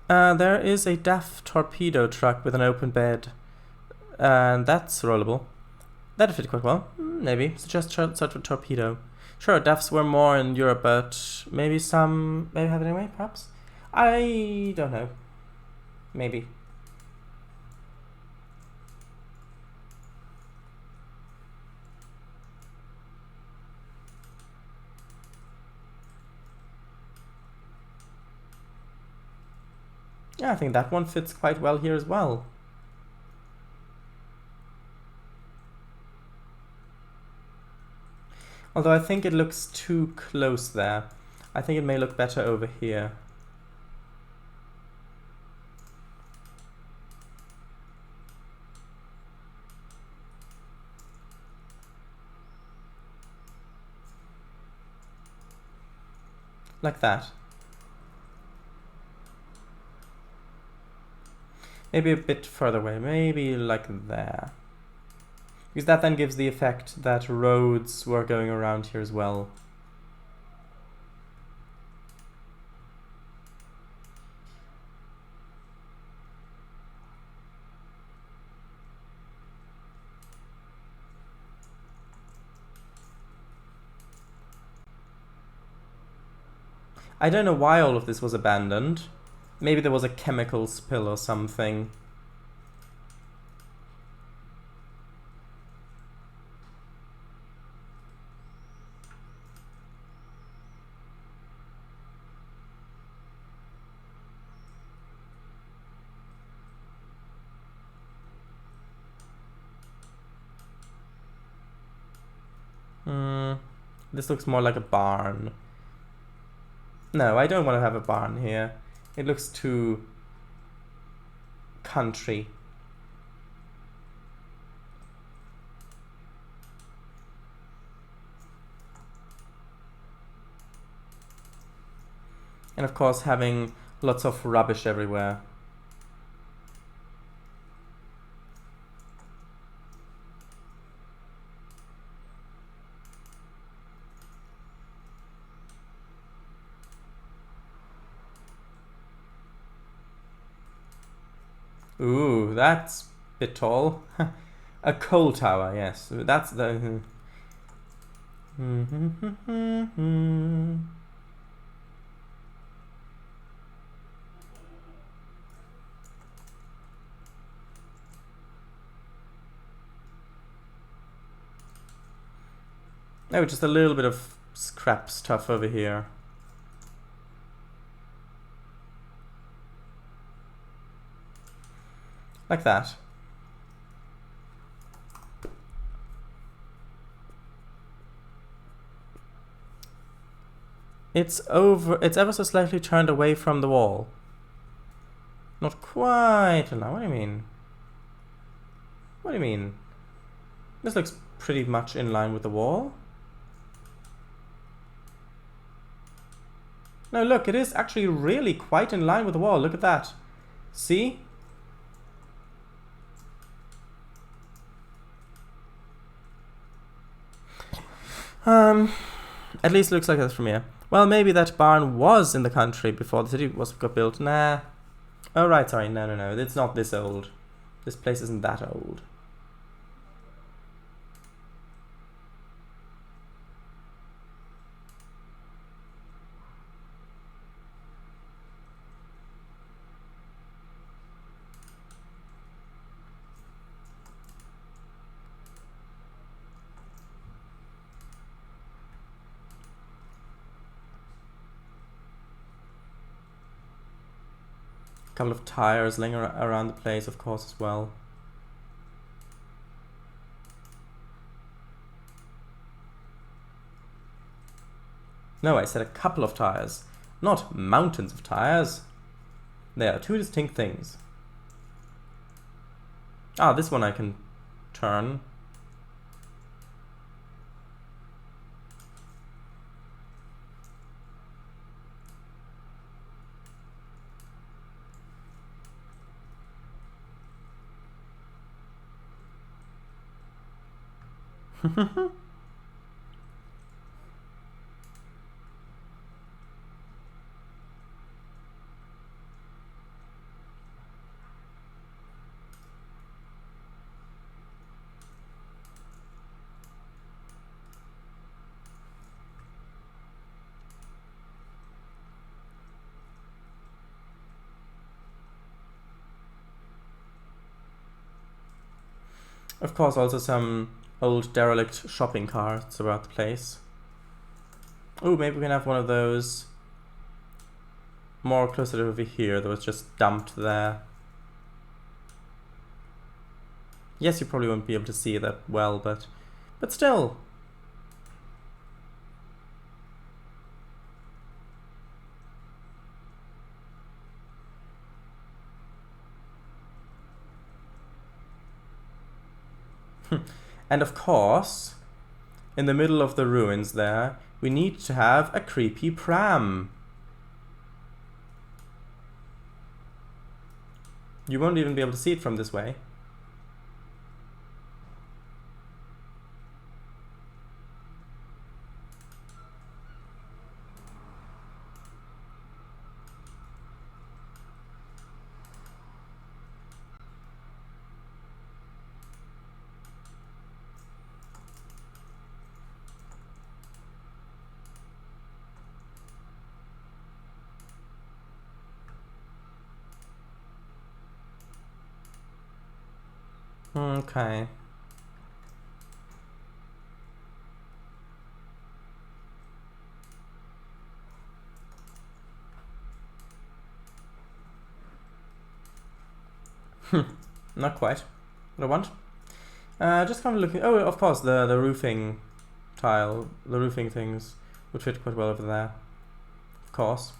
There is a DAF torpedo truck with an open bed. And that's rollable. That'd fit quite well. Maybe. Suggest such a torpedo. Sure, DAFs were more in Europe, but maybe have it anyway, perhaps? I don't know. Maybe. Yeah, I think that one fits quite well here as well. Although I think it looks too close there. I think it may look better over here. Like that. Maybe a bit further away, maybe like there. Because that then gives the effect that roads were going around here as well. I don't know why all of this was abandoned. Maybe there was a chemical spill or something. This looks more like a barn. No, I don't want to have a barn here. It looks too country. And of course having lots of rubbish everywhere. Ooh, that's a bit tall. A coal tower, yes. That's the... Oh, just a little bit of scrap stuff over here. Like that. It's ever so slightly turned away from the wall. Not quite. No, what do you mean? What do you mean? This looks pretty much in line with the wall. No, look, it is actually really quite in line with the wall. Look at that. See? At least looks like that from here. Well, maybe that barn was in the country before the city got built. Nah. Oh, right, sorry. No. It's not this old. This place isn't that old. A couple of tires laying around the place, of course, as well. No, I said a couple of tires, not mountains of tires. They are two distinct things. Ah, this one I can turn. Of course, also some old derelict shopping carts about the place. Oh, maybe we can have one of those more closer to over here that was just dumped there. Yes, you probably won't be able to see that well, but still. And of course, in the middle of the ruins there, we need to have a creepy pram. You won't even be able to see it from this way. Okay. Not quite what I want. Just kind of looking. Oh, of course, the roofing tile, the roofing things would fit quite well over there. Of course.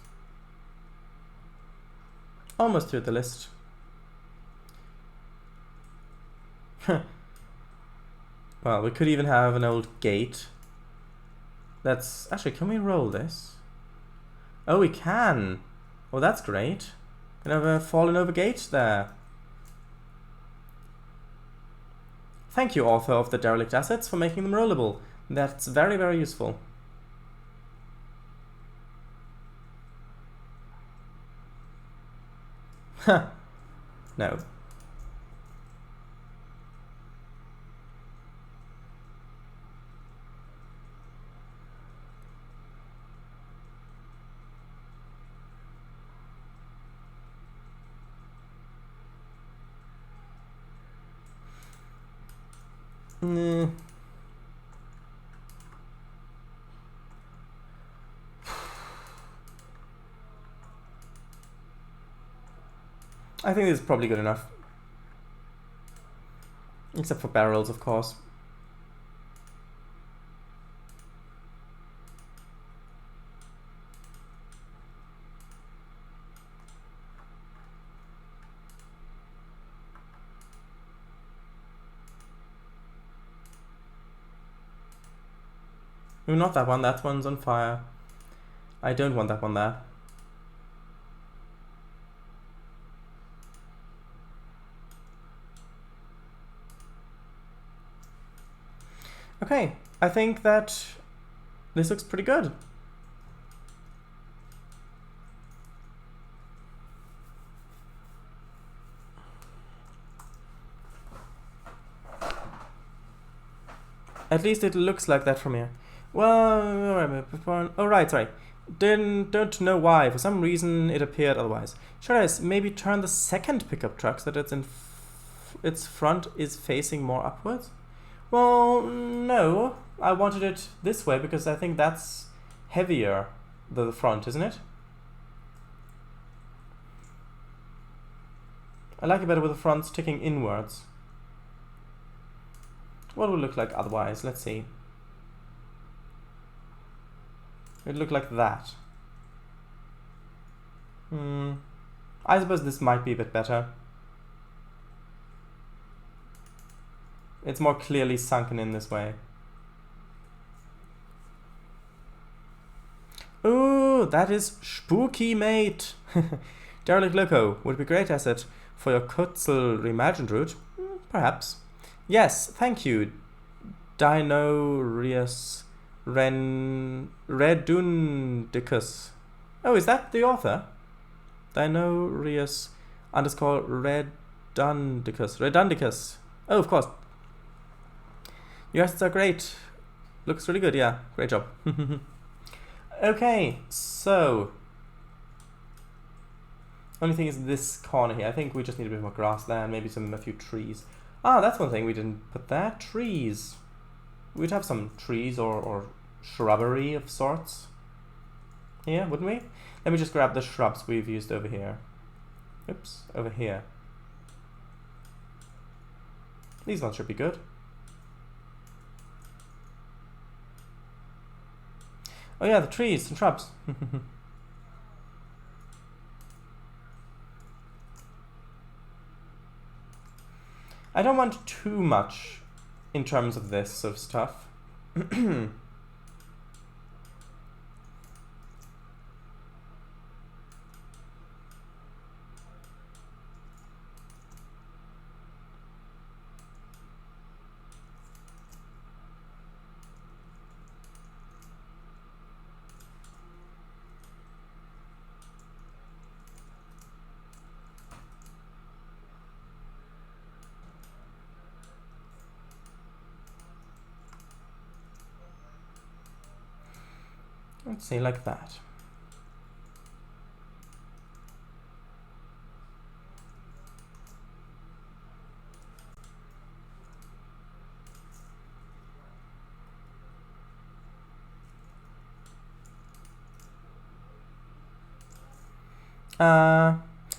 Almost through the list. Well, we could even have an old gate. That's actually. Can we roll this? Oh, we can. Oh, that's great. Can have a fallen over gate there. Thank you, author of the derelict assets, for making them rollable. That's very, very useful. Huh. No. I think this is probably good enough. Except for barrels, of course. No, not that one. That one's on fire. I don't want that one there. Okay, I think that this looks pretty good. At least it looks like that from here. Well, oh right, sorry. Don't know why. For some reason it appeared otherwise. Should I maybe turn the second pickup truck so that it's in its front is facing more upwards? Well, no. I wanted it this way because I think that's heavier, the front, isn't it? I like it better with the front sticking inwards. What would it look like otherwise? Let's see. It would look like that. I suppose this might be a bit better. It's more clearly sunken in this way. Ooh, that is spooky, mate. Derelict Loco would be a great asset for your Kutzel reimagined route. Perhaps. Yes, thank you. Dinorius Redundicus. Oh, is that the author? Dinorius _ Redundicus. Oh, of course. Your assets are great. Looks really good, yeah. Great job. Okay, so only thing is this corner here. I think we just need a bit more grass there and maybe a few trees. Ah, that's one thing we didn't put there. Trees. We'd have some trees or shrubbery of sorts. Yeah, wouldn't we? Let me just grab the shrubs we've used over here. Oops, over here. These ones should be good. Oh yeah, the trees and shrubs. I don't want too much in terms of this sort of stuff. Let's see, like that.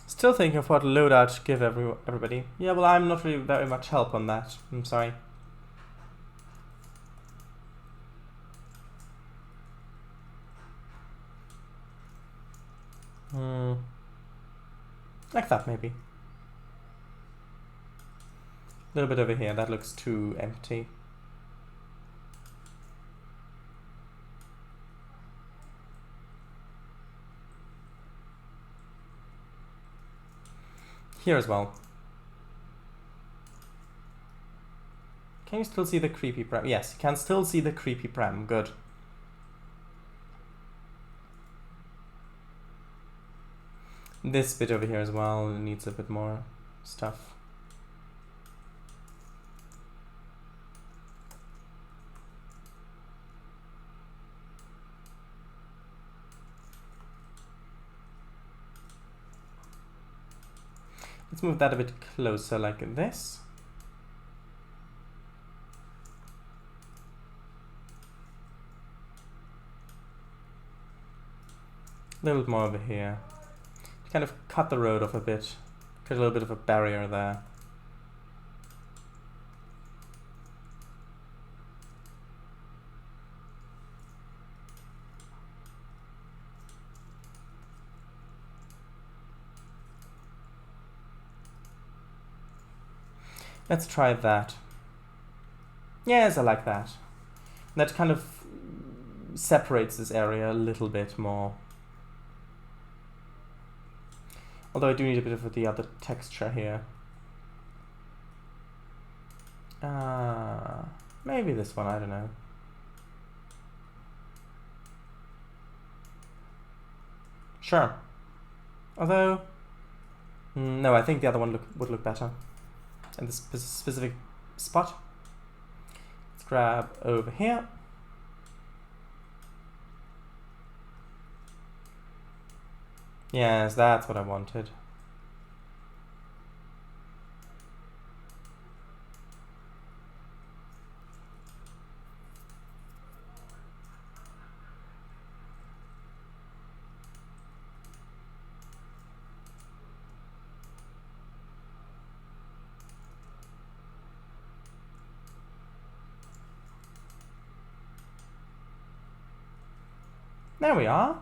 Still thinking of what loadout to give everybody. Yeah, well, I'm not really very much help on that. I'm sorry. Like that, maybe. A little bit over here. That looks too empty. Here as well. Can you still see the creepy pram? Yes, you can still see the creepy pram. Good. This bit over here as well needs a bit more stuff. Let's move that a bit closer like this. A little bit more over here. Kind of cut the road off a bit. Create a little bit of a barrier there. Let's try that. Yes, I like that. That kind of separates this area a little bit more. Although I do need a bit of the other texture here. Maybe this one, I don't know. Sure. Although, no, I think the other one would look better. In this specific spot. Let's grab over here. Yes, that's what I wanted. There we are.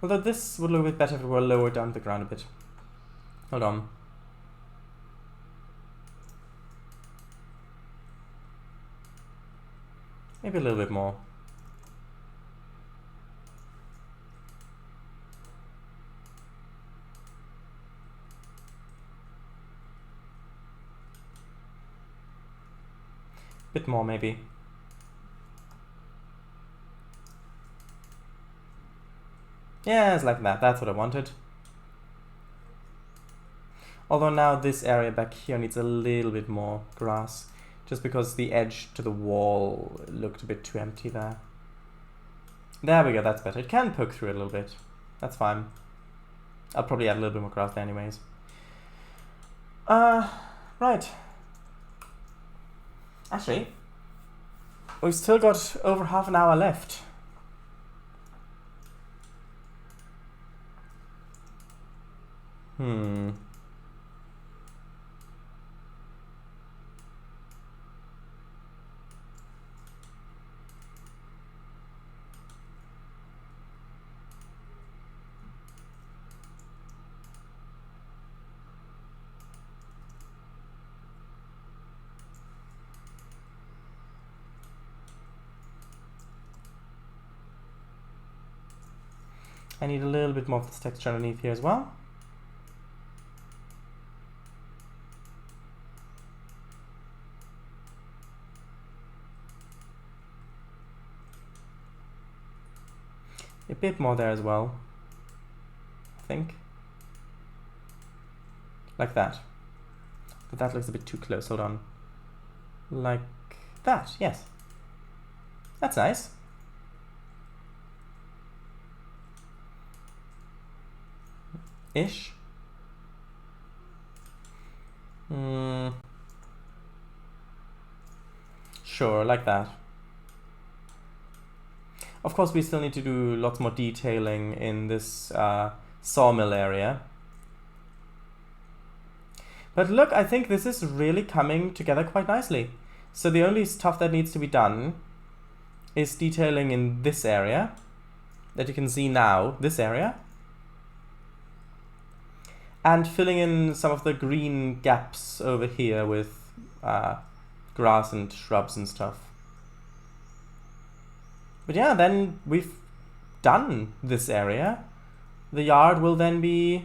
Although this would look a bit better if it were lower down to the ground a bit. Hold on. Maybe a little bit more. Bit more maybe. Yeah, it's like that. That's what I wanted. Although now this area back here needs a little bit more grass, just because the edge to the wall looked a bit too empty there. There we go, that's better. It can poke through a little bit. That's fine. I'll probably add a little bit more grass there anyways. Right. Actually, we've still got over half an hour left. I need a little bit more of this texture underneath here as well. A bit more there as well, I think. Like that. But that looks a bit too close, hold on. Like that, yes. That's nice. Ish. Sure, like that. Of course, we still need to do lots more detailing in this sawmill area. But look, I think this is really coming together quite nicely. So the only stuff that needs to be done is detailing in this area that you can see now, this area. And filling in some of the green gaps over here with grass and shrubs and stuff. But yeah, then we've done this area. The yard will then be,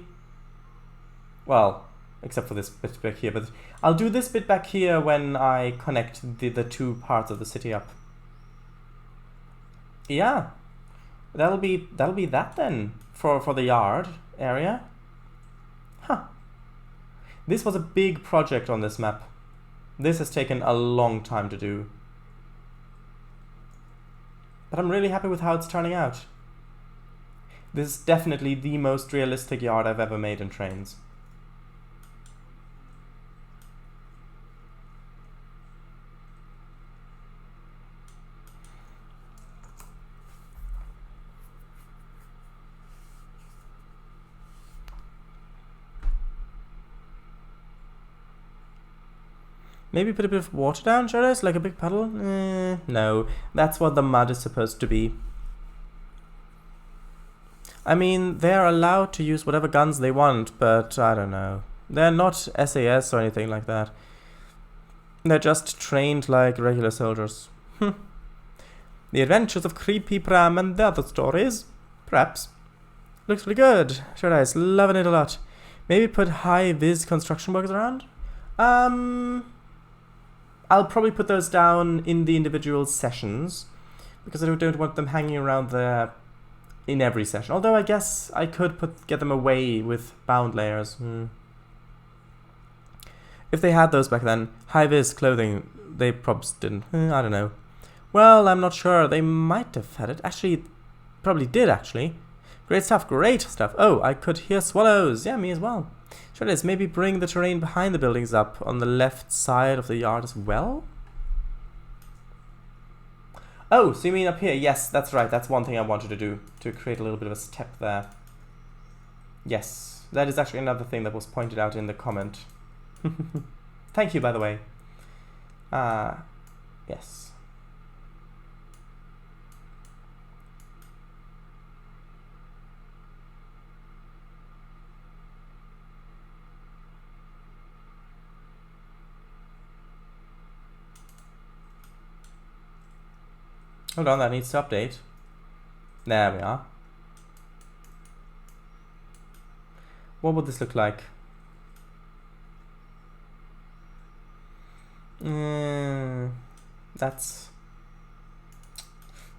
well, except for this bit back here, but I'll do this bit back here when I connect the two parts of the city up. Yeah, that'll be that then for the yard area. Huh. This was a big project on this map. This has taken a long time to do. But I'm really happy with how it's turning out. This is definitely the most realistic yard I've ever made in Trainz. Maybe put a bit of water down, should I? Like a big puddle? No, that's what the mud is supposed to be. I mean, they're allowed to use whatever guns they want, but I don't know. They're not SAS or anything like that. They're just trained like regular soldiers. The Adventures of Creepy Pram and the Other Stories. Perhaps. Looks pretty good. Sure is. Loving it a lot. Maybe put high-vis construction workers around? I'll probably put those down in the individual sessions, because I don't want them hanging around there in every session. Although I guess I could get them away with bound layers. If they had those back then, high-vis clothing, they probably didn't. I don't know. Well, I'm not sure. They might have had it. Actually, probably did, actually. Great stuff, great stuff. Oh, I could hear swallows. Yeah, me as well. Sure it is. Maybe bring the terrain behind the buildings up on the left side of the yard as well? Oh, so you mean up here? Yes, that's right. That's one thing I wanted to do, to create a little bit of a step there. Yes, that is actually another thing that was pointed out in the comment. Thank you, by the way. Yes. Hold on, that needs to update. There we are. What would this look like? That's...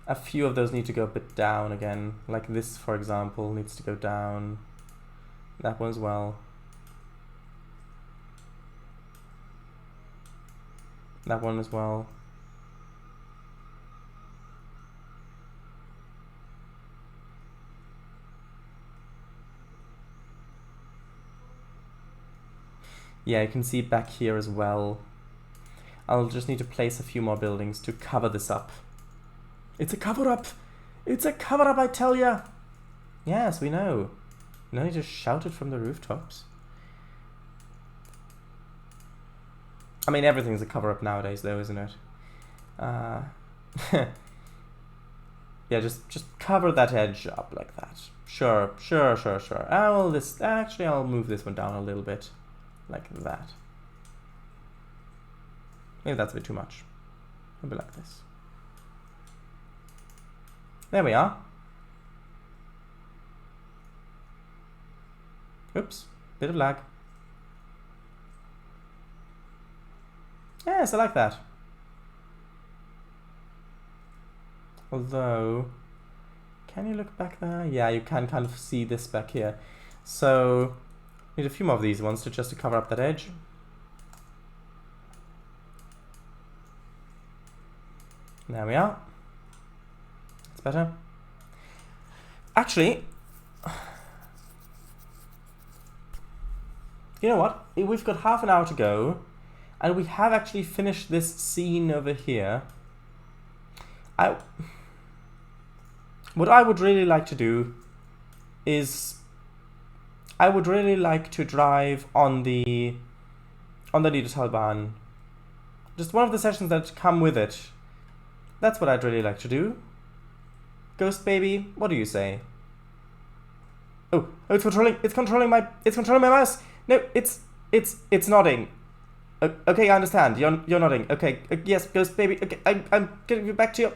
A few of those need to go a bit down again. Like this, for example, needs to go down. That one as well. That one as well. Yeah, you can see it back here as well. I'll just need to place a few more buildings to cover this up. It's a cover-up! It's a cover-up, I tell ya! Yes, we know. No need to shout it from the rooftops. I mean, everything's a cover-up nowadays, though, isn't it? Yeah, just cover that edge up like that. Sure. I'll move this one down a little bit. Like that. Maybe that's a bit too much. Maybe like this. There we are. Oops, bit of lag. Yes, I like that. Although, can you look back there? Yeah, you can kind of see this back here. So, need a few more of these ones just to cover up that edge. There we are. It's better. Actually, you know what? We've got half an hour to go, and we have actually finished this scene over here. What I would really like to do is I would really like to drive on the Niedertalbahn. Just one of the sessions that come with it. That's what I'd really like to do. Ghost baby, what do you say? Oh, it's controlling my mouse. No, it's nodding. Okay, I understand. You're nodding. Okay, yes, ghost baby. Okay, I'm getting you back to your.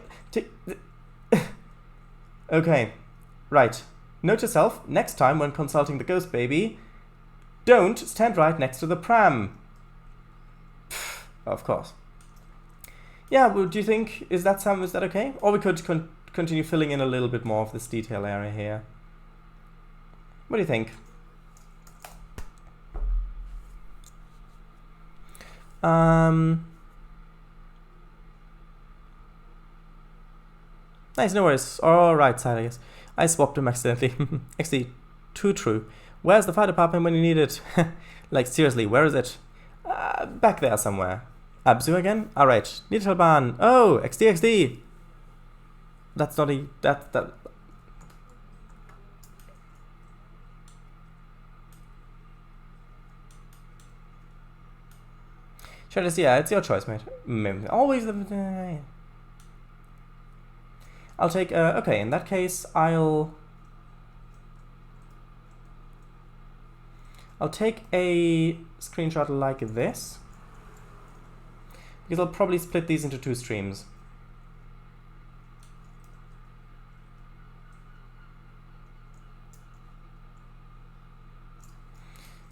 Okay, right. Note to self: next time when consulting the ghost baby, don't stand right next to the pram. Of course. Yeah. Well, do you think is that okay? Or we could continue filling in a little bit more of this detail area here. What do you think? Nice, no worries. All right side, I guess. I swapped him accidentally. Actually, too true. Where's the fire department when you need it? Like, seriously, where is it? Back there somewhere. Abzu again? All right. Niedertalbahn. Oh, XD. That's not a... That... Should I see? Yeah, it's your choice, mate. Always the... I'll take... okay, in that case, I'll take a screenshot like this. Because I'll probably split these into two streams.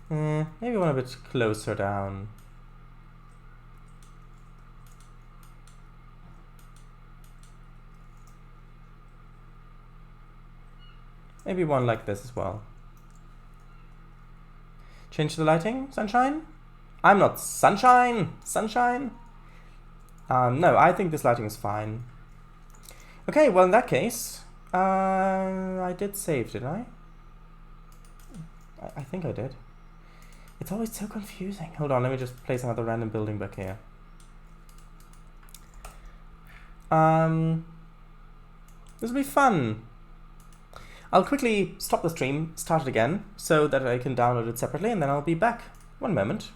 Maybe one a bit closer down. Maybe one like this as well. Change the lighting, sunshine? I'm not sunshine! Sunshine? No, I think this lighting is fine. Okay, well in that case, I did save, didn't I? I think I did. It's always so confusing. Hold on, let me just place another random building back here. This will be fun. I'll quickly stop the stream, start it again, so that I can download it separately, and then I'll be back. One moment.